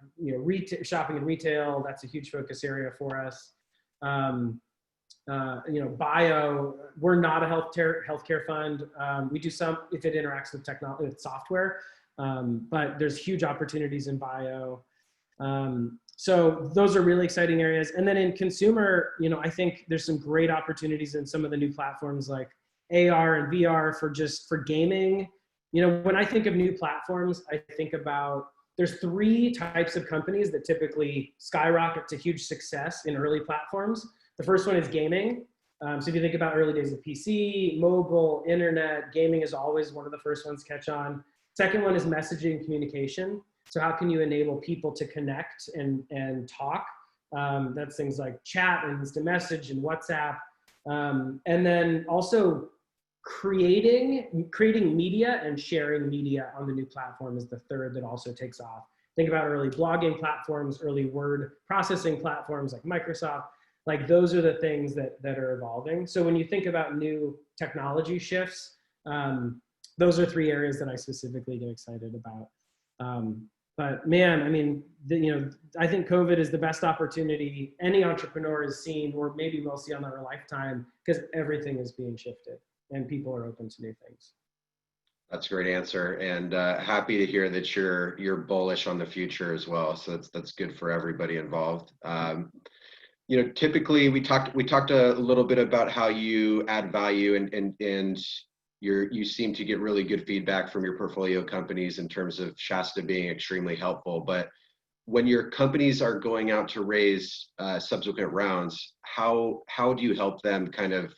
H: Shopping and retail, that's a huge focus area for us. Bio, we're not a healthcare fund. We do some if it interacts with technology, with software, but there's huge opportunities in bio. So those are really exciting areas. And then in consumer, I think there's some great opportunities in some of the new platforms like AR and VR for gaming. When I think of new platforms, I think about, there's 3 types of companies that typically skyrocket to huge success in early platforms. The first one is gaming. So if you think about early days of PC, mobile, internet, gaming is always one of the first ones to catch on. Second one is messaging communication. So how can you enable people to connect and talk? That's things like chat and instant message and WhatsApp. And then also creating media and sharing media on the new platform is the third that also takes off. Think about early blogging platforms, early word processing platforms like Microsoft. Like those are the things that are evolving. So when you think about new technology shifts, those are 3 areas that I specifically get excited about. But man, I mean, I think COVID is the best opportunity any entrepreneur has seen, or maybe we'll see on our lifetime, because everything is being shifted and people are open to new things.
G: That's a great answer, and happy to hear that you're bullish on the future as well. So that's good for everybody involved. Typically we talked a little bit about how you add value, and you seem to get really good feedback from your portfolio companies in terms of Shasta being extremely helpful. But when your companies are going out to raise subsequent rounds, how do you help them kind of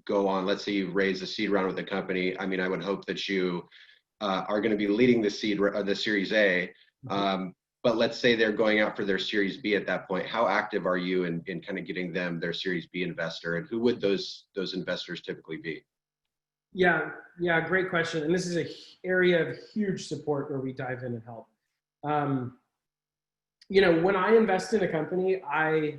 G: go on? Let's say you raise a seed round with a company. I mean, I would hope that you are going to be leading the Series A. But let's say they're going out for their Series B at that point. How active are you in kind of getting them their Series B investor, and who would those investors typically be?
H: Yeah, great question. And this is an area of huge support where we dive in and help. When I invest in a company, I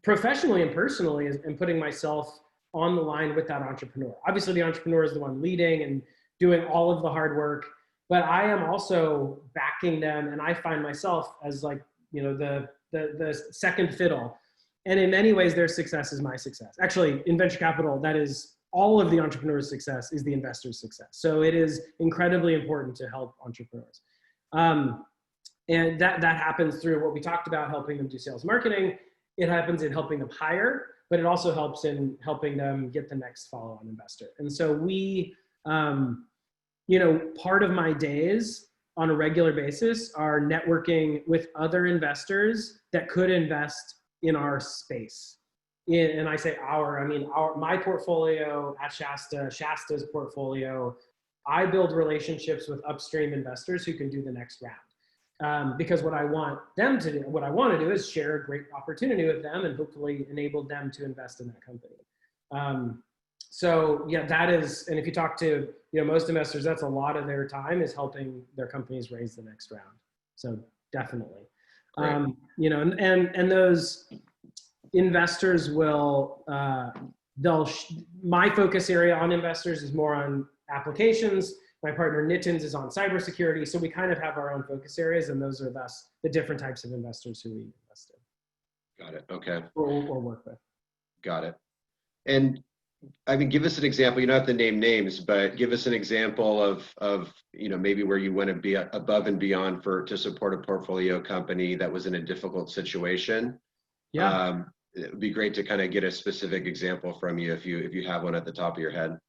H: professionally and personally am putting myself on the line with that entrepreneur. Obviously, the entrepreneur is the one leading and doing all of the hard work, but I am also backing them, and I find myself as like, the second fiddle. And in many ways, their success is my success. Actually, in venture capital, that is all of the entrepreneur's success is the investor's success. So it is incredibly important to help entrepreneurs. And that happens through what we talked about, helping them do sales marketing. It happens in helping them hire, but it also helps in helping them get the next follow-on investor. And so we you know, part of my days on a regular basis are networking with other investors that could invest in our space. And I say our, I mean my portfolio at Shasta, Shasta's portfolio. I build relationships with upstream investors who can do the next round. Because what I want them to do, what I want to do is share a great opportunity with them and hopefully enable them to invest in that company. So yeah, that is, and if you talk to, you know, most investors, that's a lot of their time is helping their companies raise the next round. So definitely, you know, and those investors will, my focus area on investors is more on applications. My partner Nitin's is on cybersecurity. So we kind of have our own focus areas, and those are thus the different types of investors who we invest in.
G: Got it. Okay.
H: Or work with.
G: Got it. And I mean, give us an example. You don't have to name names, but give us an example of you know, maybe where you went to be above and beyond to support a portfolio company that was in a difficult situation.
H: Yeah.
G: It would be great to kind of get a specific example from you if you have one at the top of your head.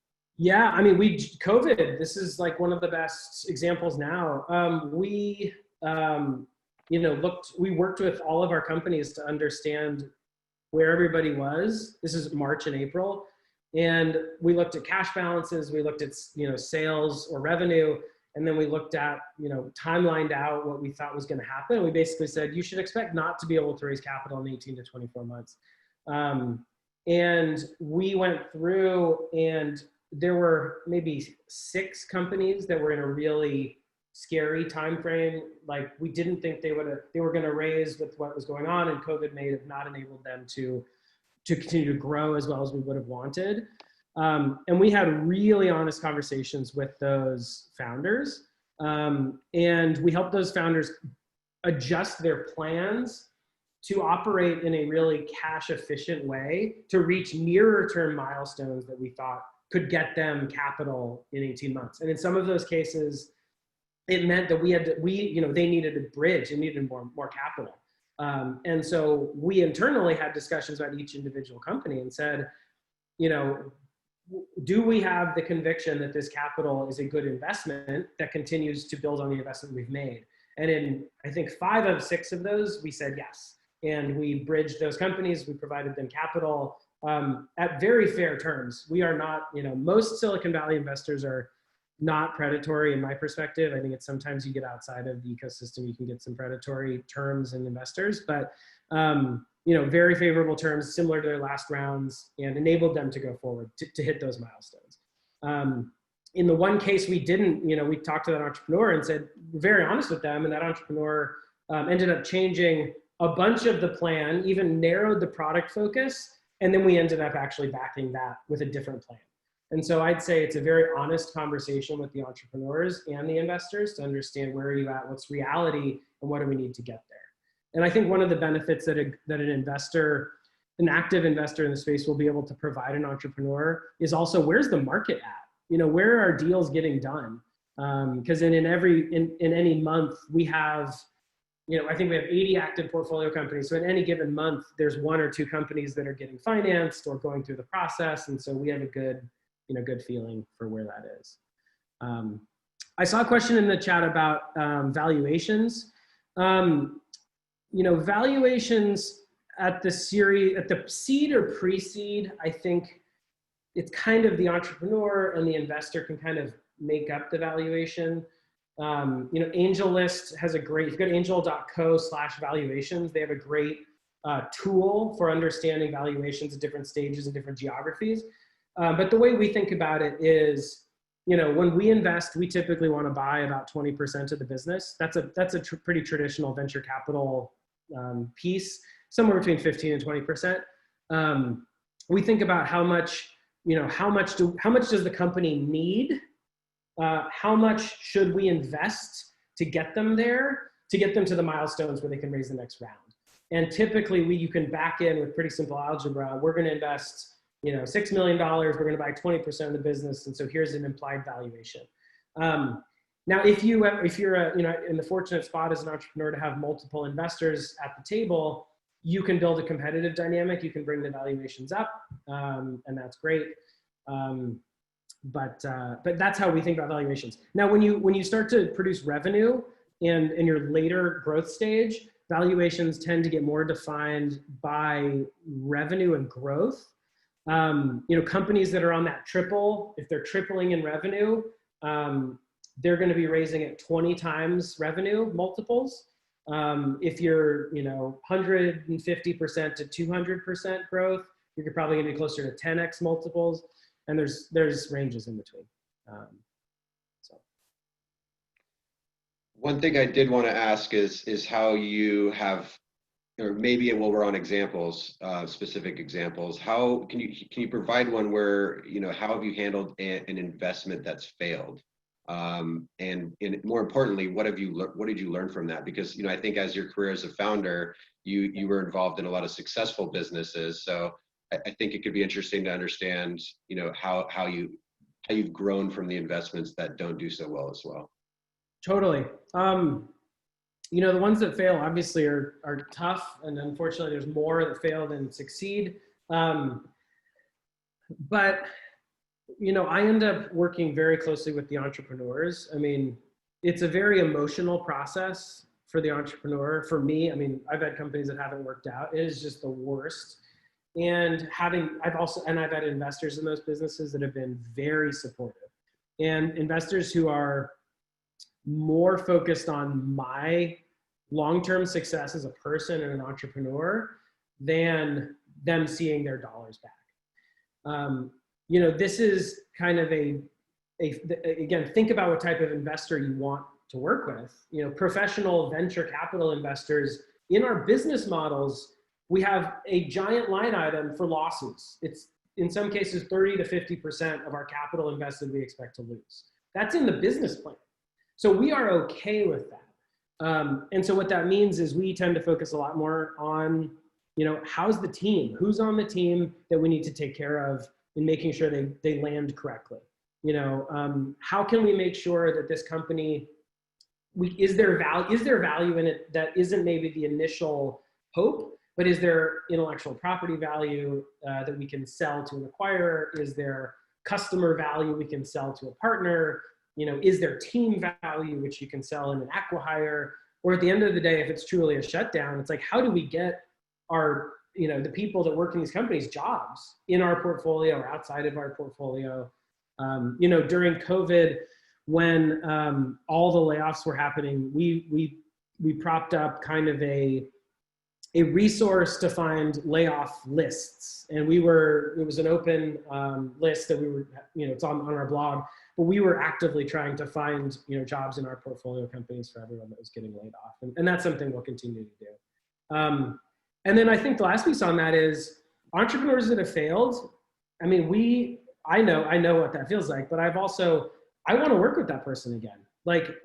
H: Yeah, I mean, COVID, this is like one of the best examples now. We, you know, we worked with all of our companies to understand where everybody was. This is March and April. And we looked at cash balances, we looked at, you know, sales or revenue, and then we looked at, you know, timelined out what we thought was going to happen. We basically said, you should expect not to be able to raise capital in 18 to 24 months. And we went through, and there were maybe 6 companies that were in a really scary time frame. Like, we didn't think they were going to raise with what was going on, and COVID may have not enabled them to continue to grow as well as we would have wanted. And we had really honest conversations with those founders. And we helped those founders adjust their plans to operate in a really cash efficient way to reach nearer term milestones that we thought could get them capital in 18 months. And in some of those cases, it meant that you know, they needed a bridge, they needed more capital. And so we internally had discussions about each individual company and said, you know, do we have the conviction that this capital is a good investment that continues to build on the investment we've made? And in, I think, 5 of 6 of those, we said yes. And we bridged those companies, we provided them capital at very fair terms. We are not, you know, most Silicon Valley investors are not predatory in my perspective. I think it's sometimes you get outside of the ecosystem, you can get some predatory terms and investors, but you know, very favorable terms, similar to their last rounds, and enabled them to go forward to hit those milestones. In the one case we didn't, you know, we talked to that entrepreneur and said, we're very honest with them, and that entrepreneur ended up changing a bunch of the plan, even narrowed the product focus, and then we ended up actually backing that with a different plan. And so I'd say it's a very honest conversation with the entrepreneurs and the investors to understand where are you at, what's reality, and what do we need to get there. And I think one of the benefits that an investor, an active investor in the space will be able to provide an entrepreneur is also, where's the market at? You know, where are deals getting done? Because in any month we have, you know, I think we have 80 active portfolio companies. So in any given month, there's 1 or 2 companies that are getting financed or going through the process. And so we have a good, you know, good feeling for where that is. I saw a question in the chat about valuations. You know, valuations at the seed or pre-seed, I think it's kind of the entrepreneur and the investor can kind of make up the valuation. You know, AngelList has a great, if you go to angel.co/valuations, they have a great tool for understanding valuations at different stages and different geographies. But the way we think about it is, you know, when we invest, we typically want to buy about 20% of the business. That's a pretty traditional venture capital piece, somewhere between 15 and 20%. We think about how much, you know, how much does the company need? How much should we invest to get them there, to get them to the milestones where they can raise the next round? And typically you can back in with pretty simple algebra. We're going to invest, you know, $6 million, we're going to buy 20% of the business. And so here's an implied valuation. Now, if you're you know, in the fortunate spot as an entrepreneur to have multiple investors at the table, you can build a competitive dynamic. You can bring the valuations up, and that's great. that's how we think about valuations. Now, when you start to produce revenue and in your later growth stage, valuations tend to get more defined by revenue and growth. Companies that are on that triple, if they're tripling in revenue, they're going to be raising at 20 times revenue multiples. If you're, 150% to 200% growth, you're probably going to be closer to 10x multiples. And there's ranges in between.
G: One thing I did want to ask is how you have, or maybe we're on examples, specific examples. How can you provide one where, how have you handled an investment that's failed? And more importantly, what did you learn from that? Because, I think as your career as a founder, you were involved in a lot of successful businesses. So I think it could be interesting to understand, how you've grown from the investments that don't do so well as well.
H: Totally. The ones that fail obviously are tough, and unfortunately there's more that fail than succeed. But I end up working very closely with the entrepreneurs. It's a very emotional process for the entrepreneur. For me, I've had companies that haven't worked out. It is just the worst. And I've had investors in those businesses that have been very supportive, and investors who are more focused on my long-term success as a person and an entrepreneur than them seeing their dollars back. This is kind of again, think about what type of investor you want to work with. Professional venture capital investors, in our business models, we have a giant line item for lawsuits. It's in some cases 30 to 50% of our capital invested we expect to lose. That's in the business plan. So we are okay with that. And so what that means is we tend to focus a lot more on, how's the team? Who's on the team that we need to take care of in making sure they land correctly? How can we make sure that this company, is there value in it that isn't maybe the initial hope, but is there intellectual property value that we can sell to an acquirer? Is there customer value we can sell to a partner? Is there team value, which you can sell in an acqui-hire? Or at the end of the day, if it's truly a shutdown, it's like, how do we get our, the people that work in these companies jobs in our portfolio or outside of our portfolio? During COVID, when all the layoffs were happening, we propped up kind of a resource to find layoff lists. And it was an open list that we were, it's on our blog, but we were actively trying to find, jobs in our portfolio companies for everyone that was getting laid off. And that's something we'll continue to do. And then I think the last piece on that is entrepreneurs that have failed. I know what that feels like, but I want to work with that person again. Like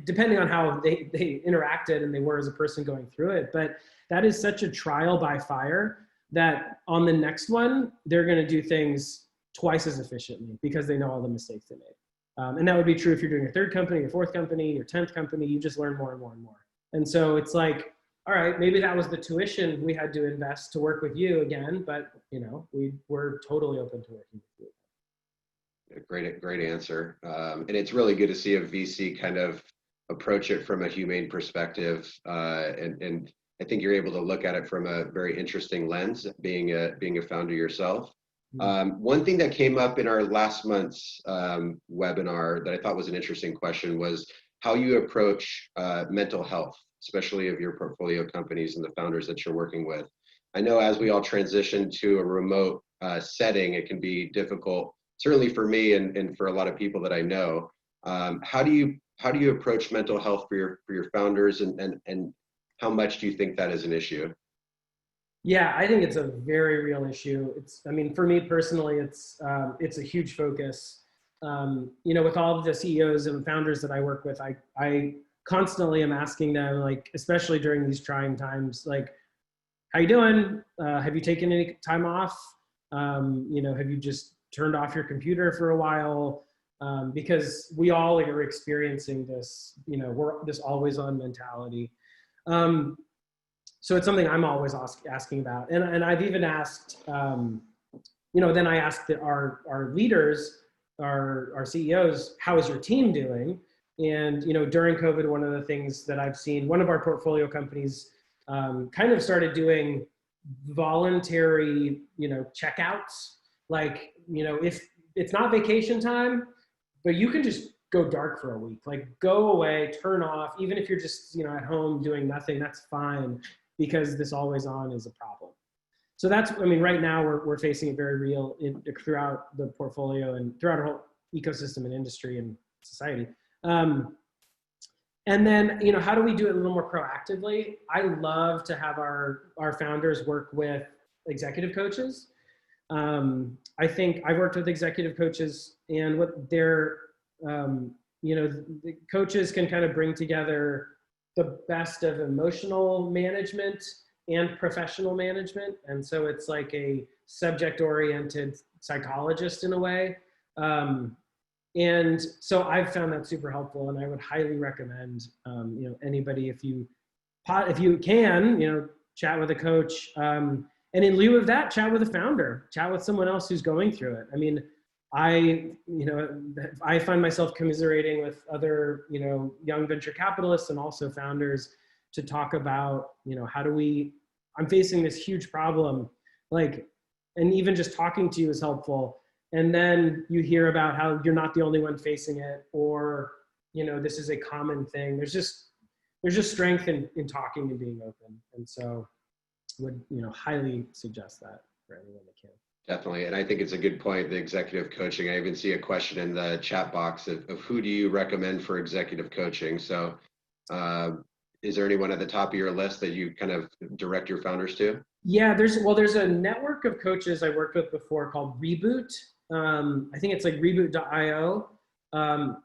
H: depending on how they interacted and they were as a person going through it, but that is such a trial by fire that on the next one, they're going to do things twice as efficiently because they know all the mistakes they made. And that would be true if you're doing your third company, your fourth company, your 10th company, you just learn more and more and more. And so it's like, all right, maybe that was the tuition we had to invest to work with you again, but we're totally open to working with you.
G: Great answer. And it's really good to see a VC kind of approach it from a humane perspective. And I think you're able to look at it from a very interesting lens, being a founder yourself. One thing that came up in our last month's webinar that I thought was an interesting question was how you approach mental health, especially of your portfolio companies and the founders that you're working with. I know as we all transition to a remote setting, it can be difficult, certainly for me and for a lot of people that I know. How do you approach mental health for your founders, and how much do you think that is an issue?
H: Yeah, I think it's a very real issue. For me personally, it's a huge focus. With all of the CEOs and founders that I work with, I constantly am asking them, like, especially during these trying times, like, how you doing? Have you taken any time off? Have you just turned off your computer for a while? Because we all are experiencing this, we're this always on mentality. So it's something I'm always asking about. And I've even asked, then I asked our leaders, our CEOs, how is your team doing? And, you know, during COVID, one of the things that I've seen, one of our portfolio companies kind of started doing voluntary, you know, checkouts. Like, you know, if it's not vacation time, but you can just go dark for a week, like go away, turn off, even if you're just, you know, at home doing nothing, that's fine, because this always on is a problem. So that's, I mean, right now we're facing it very real throughout the portfolio and throughout our whole ecosystem and industry and society. And then, you know, how do we do it a little more proactively? I love to have our founders work with executive coaches. I think I've worked with executive coaches, and what they're, you know, the coaches can kind of bring together the best of emotional management and professional management. And so it's like a subject-oriented psychologist in a way. And so I've found that super helpful, and I would highly recommend, you know, anybody, if you can, you know, chat with a coach, and in lieu of that, chat with a founder, chat with someone else who's going through it. I mean, I find myself commiserating with other, you know, young venture capitalists and also founders to talk about, you know, I'm facing this huge problem, like, and even just talking to you is helpful. And then you hear about how you're not the only one facing it, or, you know, this is a common thing. There's just strength in talking and being open. And so would, you know, highly suggest that for anyone that can.
G: Definitely. And I think it's a good point, the executive coaching. I even see a question in the chat box of who do you recommend for executive coaching? So is there anyone at the top of your list that you kind of direct your founders to?
H: Yeah, there's a network of coaches I worked with before called Reboot. I think it's like reboot.io.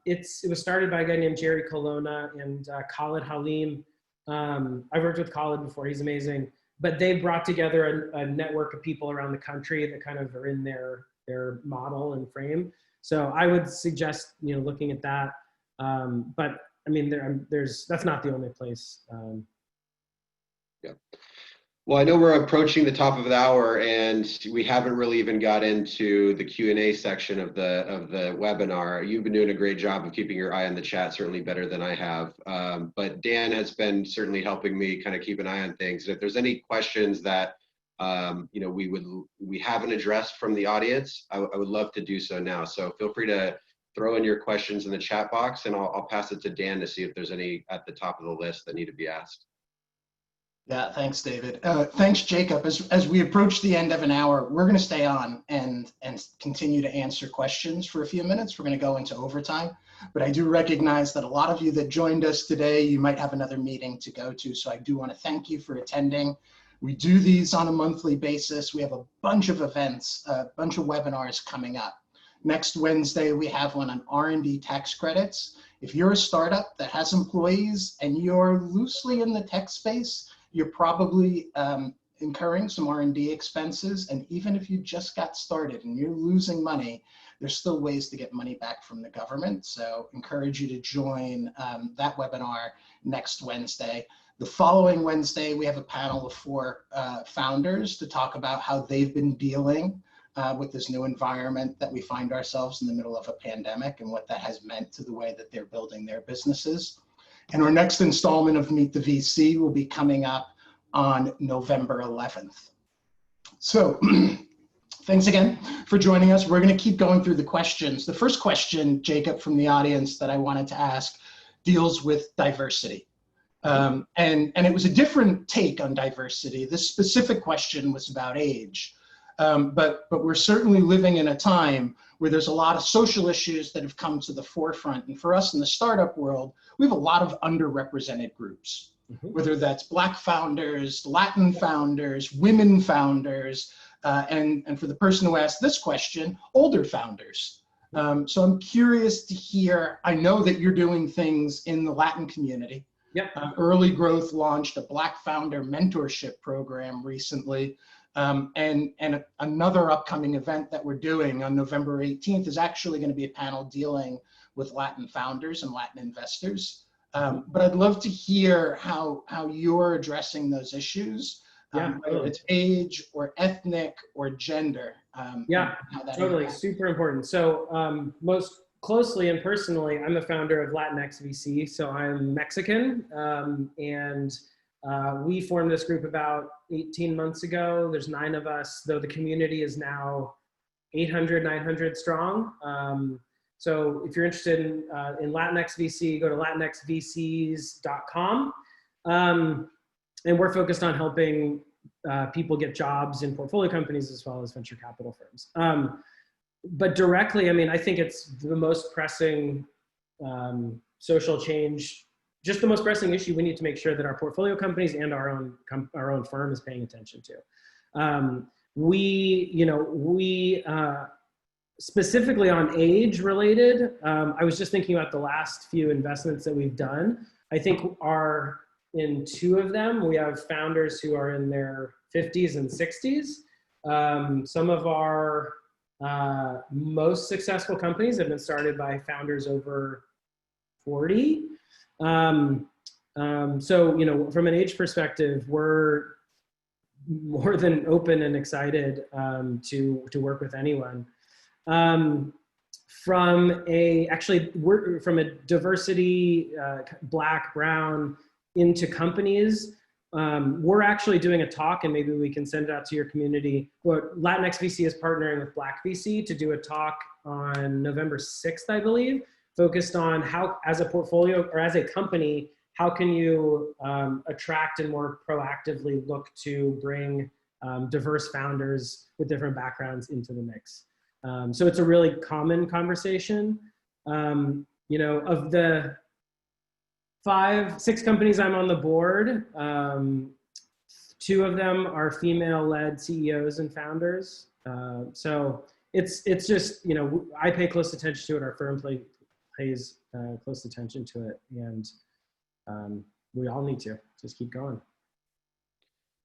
H: It was started by a guy named Jerry Colonna and Khalid Halim. I've worked with Khalid before, he's amazing. But they brought together a network of people around the country that kind of are in their model and frame. So I would suggest, you know, looking at that. But I mean, that's not the only place.
G: Yeah. Well, I know we're approaching the top of the hour, and we haven't really even got into the Q&A section of the webinar. You've been doing a great job of keeping your eye on the chat, certainly better than I have. But Dan has been certainly helping me kind of keep an eye on things. If there's any questions that you know, we haven't addressed from the audience, I would love to do so now. So feel free to throw in your questions in the chat box, and I'll pass it to Dan to see if there's any at the top of the list that need to be asked.
A: Yeah, thanks, David. Thanks, Jacob. As we approach the end of an hour, we're going to stay on and continue to answer questions for a few minutes. We're going to go into overtime, but I do recognize that a lot of you that joined us today, you might have another meeting to go to. So I do want to thank you for attending. We do these on a monthly basis. We have a bunch of events, a bunch of webinars coming up. Next Wednesday, we have one on R&D tax credits. If you're a startup that has employees and you're loosely in the tech space, you're probably incurring some R&D expenses. And even if you just got started and you're losing money, there's still ways to get money back from the government. So encourage you to join that webinar next Wednesday. The following Wednesday, we have a panel of 4 founders to talk about how they've been dealing with this new environment that we find ourselves in the middle of a pandemic and what that has meant to the way that they're building their businesses. And our next installment of Meet the VC will be coming up on November 11th. So thanks again for joining us. We're going to keep going through the questions. The first question, Jacob, from the audience that I wanted to ask deals with diversity. And it was a different take on diversity. This specific question was about age. But we're certainly living in a time where there's a lot of social issues that have come to the forefront. And for us in the startup world, we have a lot of underrepresented groups, whether that's Black founders, Latin founders, women founders, and for the person who asked this question, older founders. So I'm curious to hear, I know that you're doing things in the Latin community.
H: Yep.
A: Early Growth launched a Black founder mentorship program recently. And another upcoming event that we're doing on November 18th is actually going to be a panel dealing with Latin founders and Latin investors. But I'd love to hear how you're addressing those issues, whether it's age or ethnic or gender.
H: Yeah,
A: how that
H: totally.
A: impacts.
H: Super important. So most closely and personally, I'm the founder of Latinx VC. So I'm Mexican, and we formed this group about 18 months ago. There's 9 of us, though the community is now 800, 900 strong. So if you're interested in Latinx VC, go to latinxvcs.com. And we're focused on helping people get jobs in portfolio companies as well as venture capital firms. But directly, I mean, I think it's the most pressing social change, just the most pressing issue we need to make sure that our portfolio companies and our own firm is paying attention to. We specifically on age related, I was just thinking about the last few investments that we've done. I think in 2 of them, we have founders who are in their 50s and 60s. Some of our most successful companies have been started by founders over 40. So, from an age perspective, we're more than open and excited to work with anyone. From a diversity, Black, Brown, into companies, we're actually doing a talk, and maybe we can send it out to your community. But Latinx VC is partnering with Black VC to do a talk on November 6th, I believe, focused on how, as a portfolio or as a company, how can you attract and more proactively look to bring diverse founders with different backgrounds into the mix. So it's a really common conversation. Of the 6 companies I'm on the board, 2 of them are female-led CEOs and founders. So it's just, I pay close attention to it. Our firm pays close attention to it, and we all need to just keep going.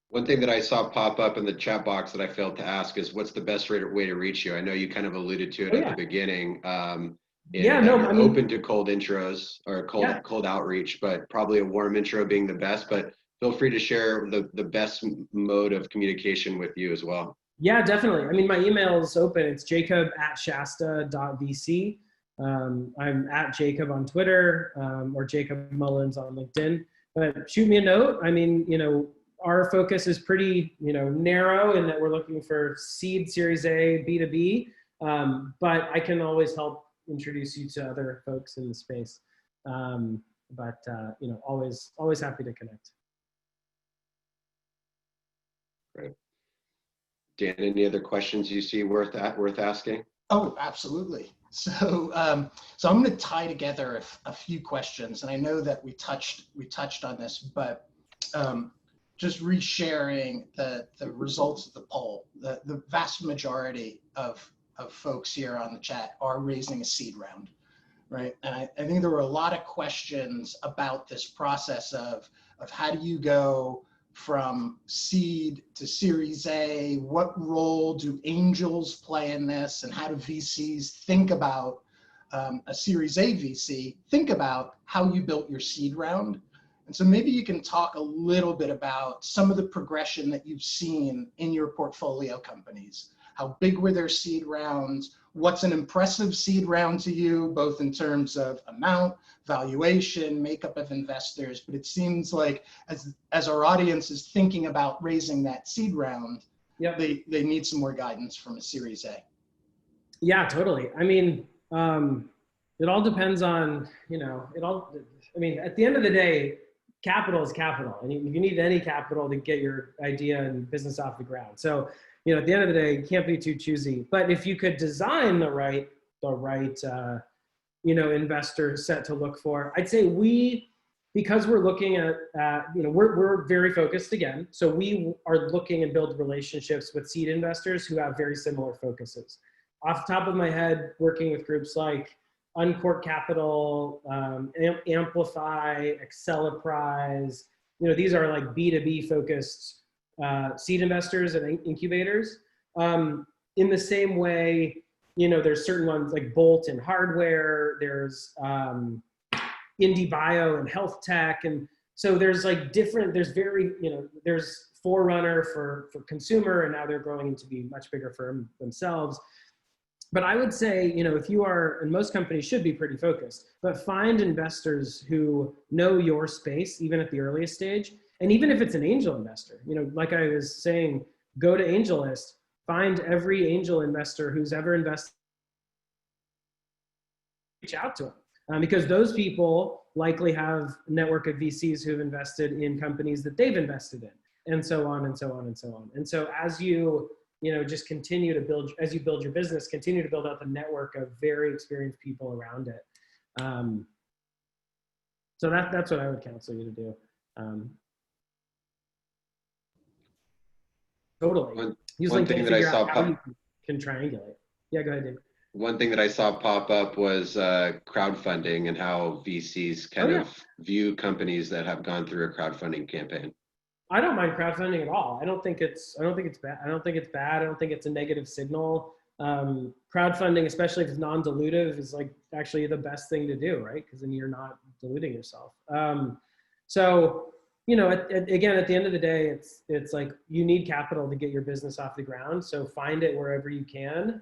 G: One thing that I saw pop up in the chat box that I failed to ask is, what's the best way to reach you? I know you kind of alluded to it at the beginning. You're open to cold intros or cold outreach, but probably a warm intro being the best. But feel free to share the best mode of communication with you as well.
H: Yeah, definitely. I mean, my email is open. It's jacob@shasta.vc. I'm at Jacob on Twitter, or Jacob Mullins on LinkedIn. But shoot me a note. I mean, our focus is pretty, narrow in that we're looking for seed, Series A, B2B. But I can always help introduce you to other folks in the space. Always happy to connect.
G: Great. Dan, any other questions you see worth asking?
A: Oh, absolutely. So I'm going to tie together a few questions, and I know that we touched on this, but just resharing the results of the poll. The vast majority of folks here on the chat are raising a seed round, right? And I think there were a lot of questions about this process of how do you go from seed to Series A? What role do angels play in this? And how do VCs think about a Series A VC? Think about how you built your seed round. And so maybe you can talk a little bit about some of the progression that you've seen in your portfolio companies. How big were their seed rounds? What's an impressive seed round to you, both in terms of amount, valuation, makeup of investors? But it seems like as our audience is thinking about raising that seed round, they need some more guidance from a Series A. Yeah, totally. I mean, it all depends on, at the end of the day, capital is capital, and you need any capital to get your idea and business off the ground. So, at the end of the day, you can't be too choosy. But if you could design the right investor set to look for, I'd say because we're looking at, we're very focused again. So we are looking and build relationships with seed investors who have very similar focuses. Off the top of my head, working with groups like Uncork Capital, Amplify, Acceleprise, these are like B2B focused seed investors and incubators. In the same way, there's certain ones like Bolt and hardware, there's Indie Bio and health tech. And so there's like there's
H: forerunner for consumer, and now they're growing into be much bigger firm themselves. But I would say, if you are, and most companies should be pretty focused, but find investors who know your space, even at the earliest stage. And even if it's an angel investor, like I was saying, go to AngelList, find every angel investor who's ever invested, reach out to them. Because those people likely have a network of VCs who have invested in companies that they've invested in, and so on and so on and so on. And so as you just continue to build, as you build your business, continue to build out the network of very experienced people around it. So that's what I would counsel you to do. Totally. Use
G: one
H: LinkedIn
G: thing
H: to
G: that I
H: figure
G: saw
H: out how you can triangulate. Yeah, go ahead, Dave.
G: One thing that I saw pop up was crowdfunding and how VCs kind of view companies that have gone through a crowdfunding campaign.
H: I don't mind crowdfunding at all. I don't think it's bad. I don't think it's bad. I don't think it's a negative signal. Crowdfunding, especially if it's non-dilutive, is like actually the best thing to do, right? Because then you're not diluting yourself. So, again, at the end of the day, it's like you need capital to get your business off the ground. So find it wherever you can,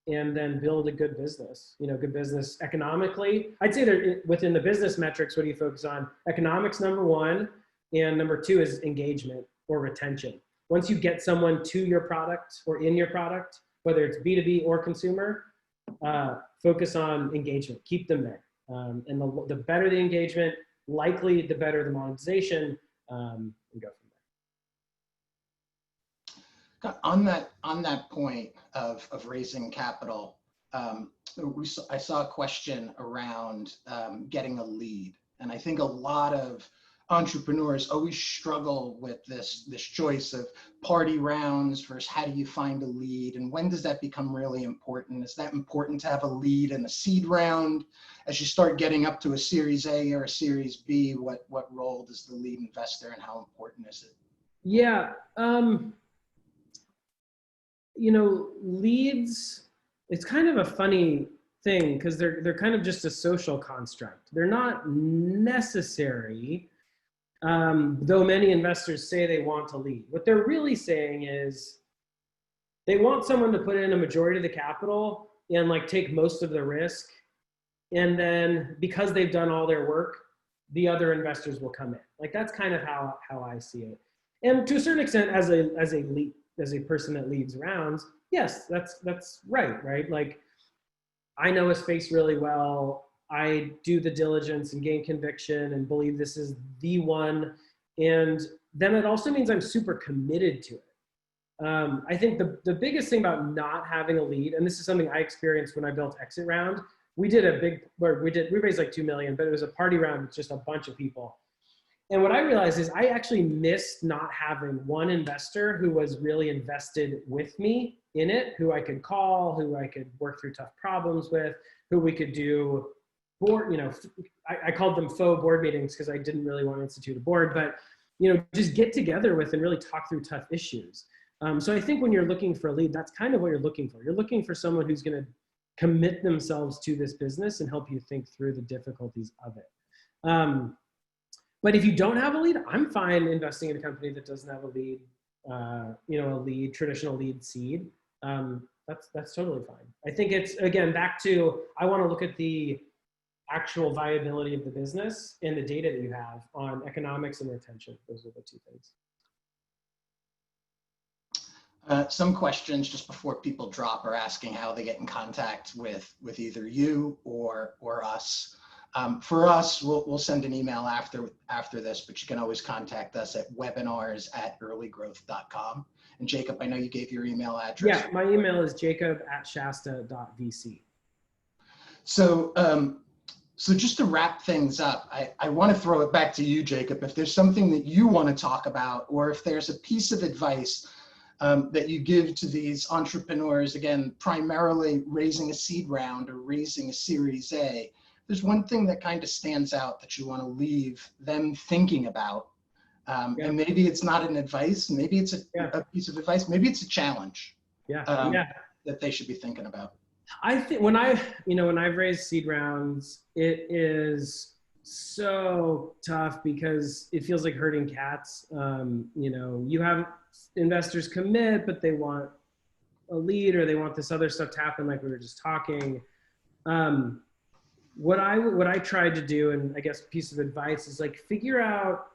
H: and then build a good business, good business economically. I'd say that within the business metrics, what do you focus on? Economics, number one, and number two is engagement or retention. Once you get someone to your product or in your product, whether it's B2B or consumer, focus on engagement, keep them there. And the better the engagement, likely the better the monetization, and go from there.
A: On that point of raising capital, I saw a question around getting a lead, and I think a lot of entrepreneurs always struggle with this choice of party rounds versus how do you find a lead, and when does that become really important? Is that important to have a lead in a seed round? As you start getting up to a Series A or a Series B, what role does the lead investor and how important is it?
H: Yeah. Leads, it's kind of a funny thing because they're kind of just a social construct. They're not necessary, though many investors say they want a lead. What they're really saying is they want someone to put in a majority of the capital and like take most of the risk. And then because they've done all their work, the other investors will come in. Like that's kind of how I see it. And to a certain extent, as a person that leads rounds, yes, that's right? Like I know a space really well. I do the diligence and gain conviction and believe this is the one. And then it also means I'm super committed to it. I think the biggest thing about not having a lead, and this is something I experienced when I built Exit Round, we raised like 2 million, but it was a party round with just a bunch of people. And what I realized is I actually missed not having one investor who was really invested with me in it, who I could call, who I could work through tough problems with, who we could do board, I called them faux board meetings because I didn't really want to institute a board, but, just get together with and really talk through tough issues. So I think when you're looking for a lead, that's kind of what you're looking for. You're looking for someone who's going to commit themselves to this business and help you think through the difficulties of it. But if you don't have a lead, I'm fine investing in a company that doesn't have a lead, traditional lead seed. That's totally fine. I think it's, again, back to, I want to look at the actual viability of the business and the data that you have on economics and retention. Those are the two things.
A: Some questions just before people drop are asking how they get in contact with either you or us. For us, we'll send an email after this, but you can always contact us at webinars@earlygrowth.com. And Jacob, I know you gave your email address.
H: Yeah, my email is jacob@shasta.vc.
A: So just to wrap things up, I want to throw it back to you, Jacob. If there's something that you want to talk about, or if there's a piece of advice that you give to these entrepreneurs, again, primarily raising a seed round or raising a Series A, there's one thing that kind of stands out that you want to leave them thinking about. And maybe it's not an advice, maybe it's a piece of advice, maybe it's a challenge that they should be thinking about.
H: I think when I've raised seed rounds, it is so tough because it feels like herding cats. You know, you have investors commit, but they want a lead or they want this other stuff to happen, like we were just talking. What I tried to do, and I guess piece of advice, is like figure out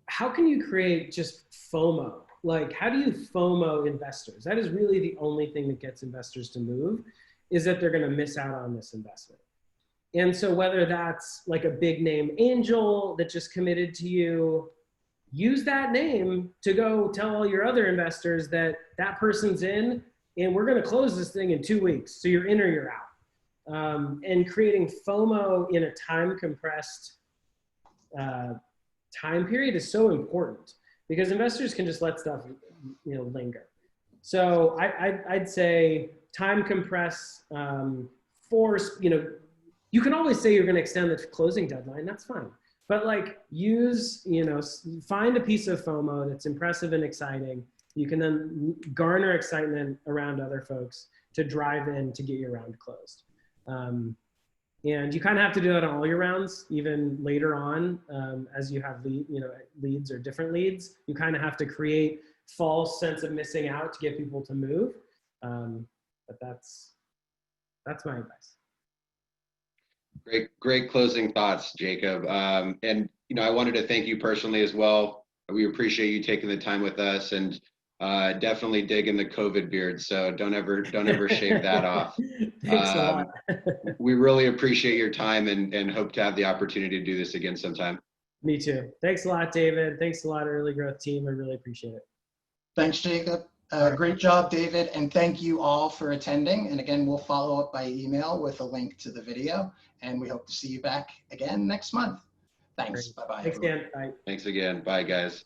H: how can you create just FOMO? Like, how do you FOMO investors? That is really the only thing that gets investors to move, is that they're going to miss out on this investment. And so whether that's like a big name angel that just committed to you, use that name to go tell all your other investors that that person's in and we're going to close this thing in 2 weeks. So you're in or you're out. And creating FOMO in a time compressed time period is so important because investors can just let stuff, you know, linger. So I'd say time compress, force, you know, you can always say you're going to extend the closing deadline. That's fine. But like use, you know, find a piece of FOMO that's impressive and exciting. You can then garner excitement around other folks to drive in to get your round closed. And you kind of have to do that on all your rounds, even later on, as you have leads or different leads. You kind of have to create false sense of missing out to get people to move. But that's my advice.
G: Great closing thoughts, Jacob. And you know, I wanted to thank you personally as well. We appreciate you taking the time with us, and definitely digging the COVID beard. So don't ever shave that off.
H: Thanks a lot.
G: We really appreciate your time and hope to have the opportunity to do this again sometime.
H: Me too. Thanks a lot, David. Thanks a lot, Early Growth team. I really appreciate it.
A: Thanks, Jacob. Great job, David. And thank you all for attending. And again, we'll follow up by email with a link to the video. And we hope to see you back again next month. Thanks. Bye-bye.
H: Thanks, Dan. Bye.
G: Thanks again. Bye, guys.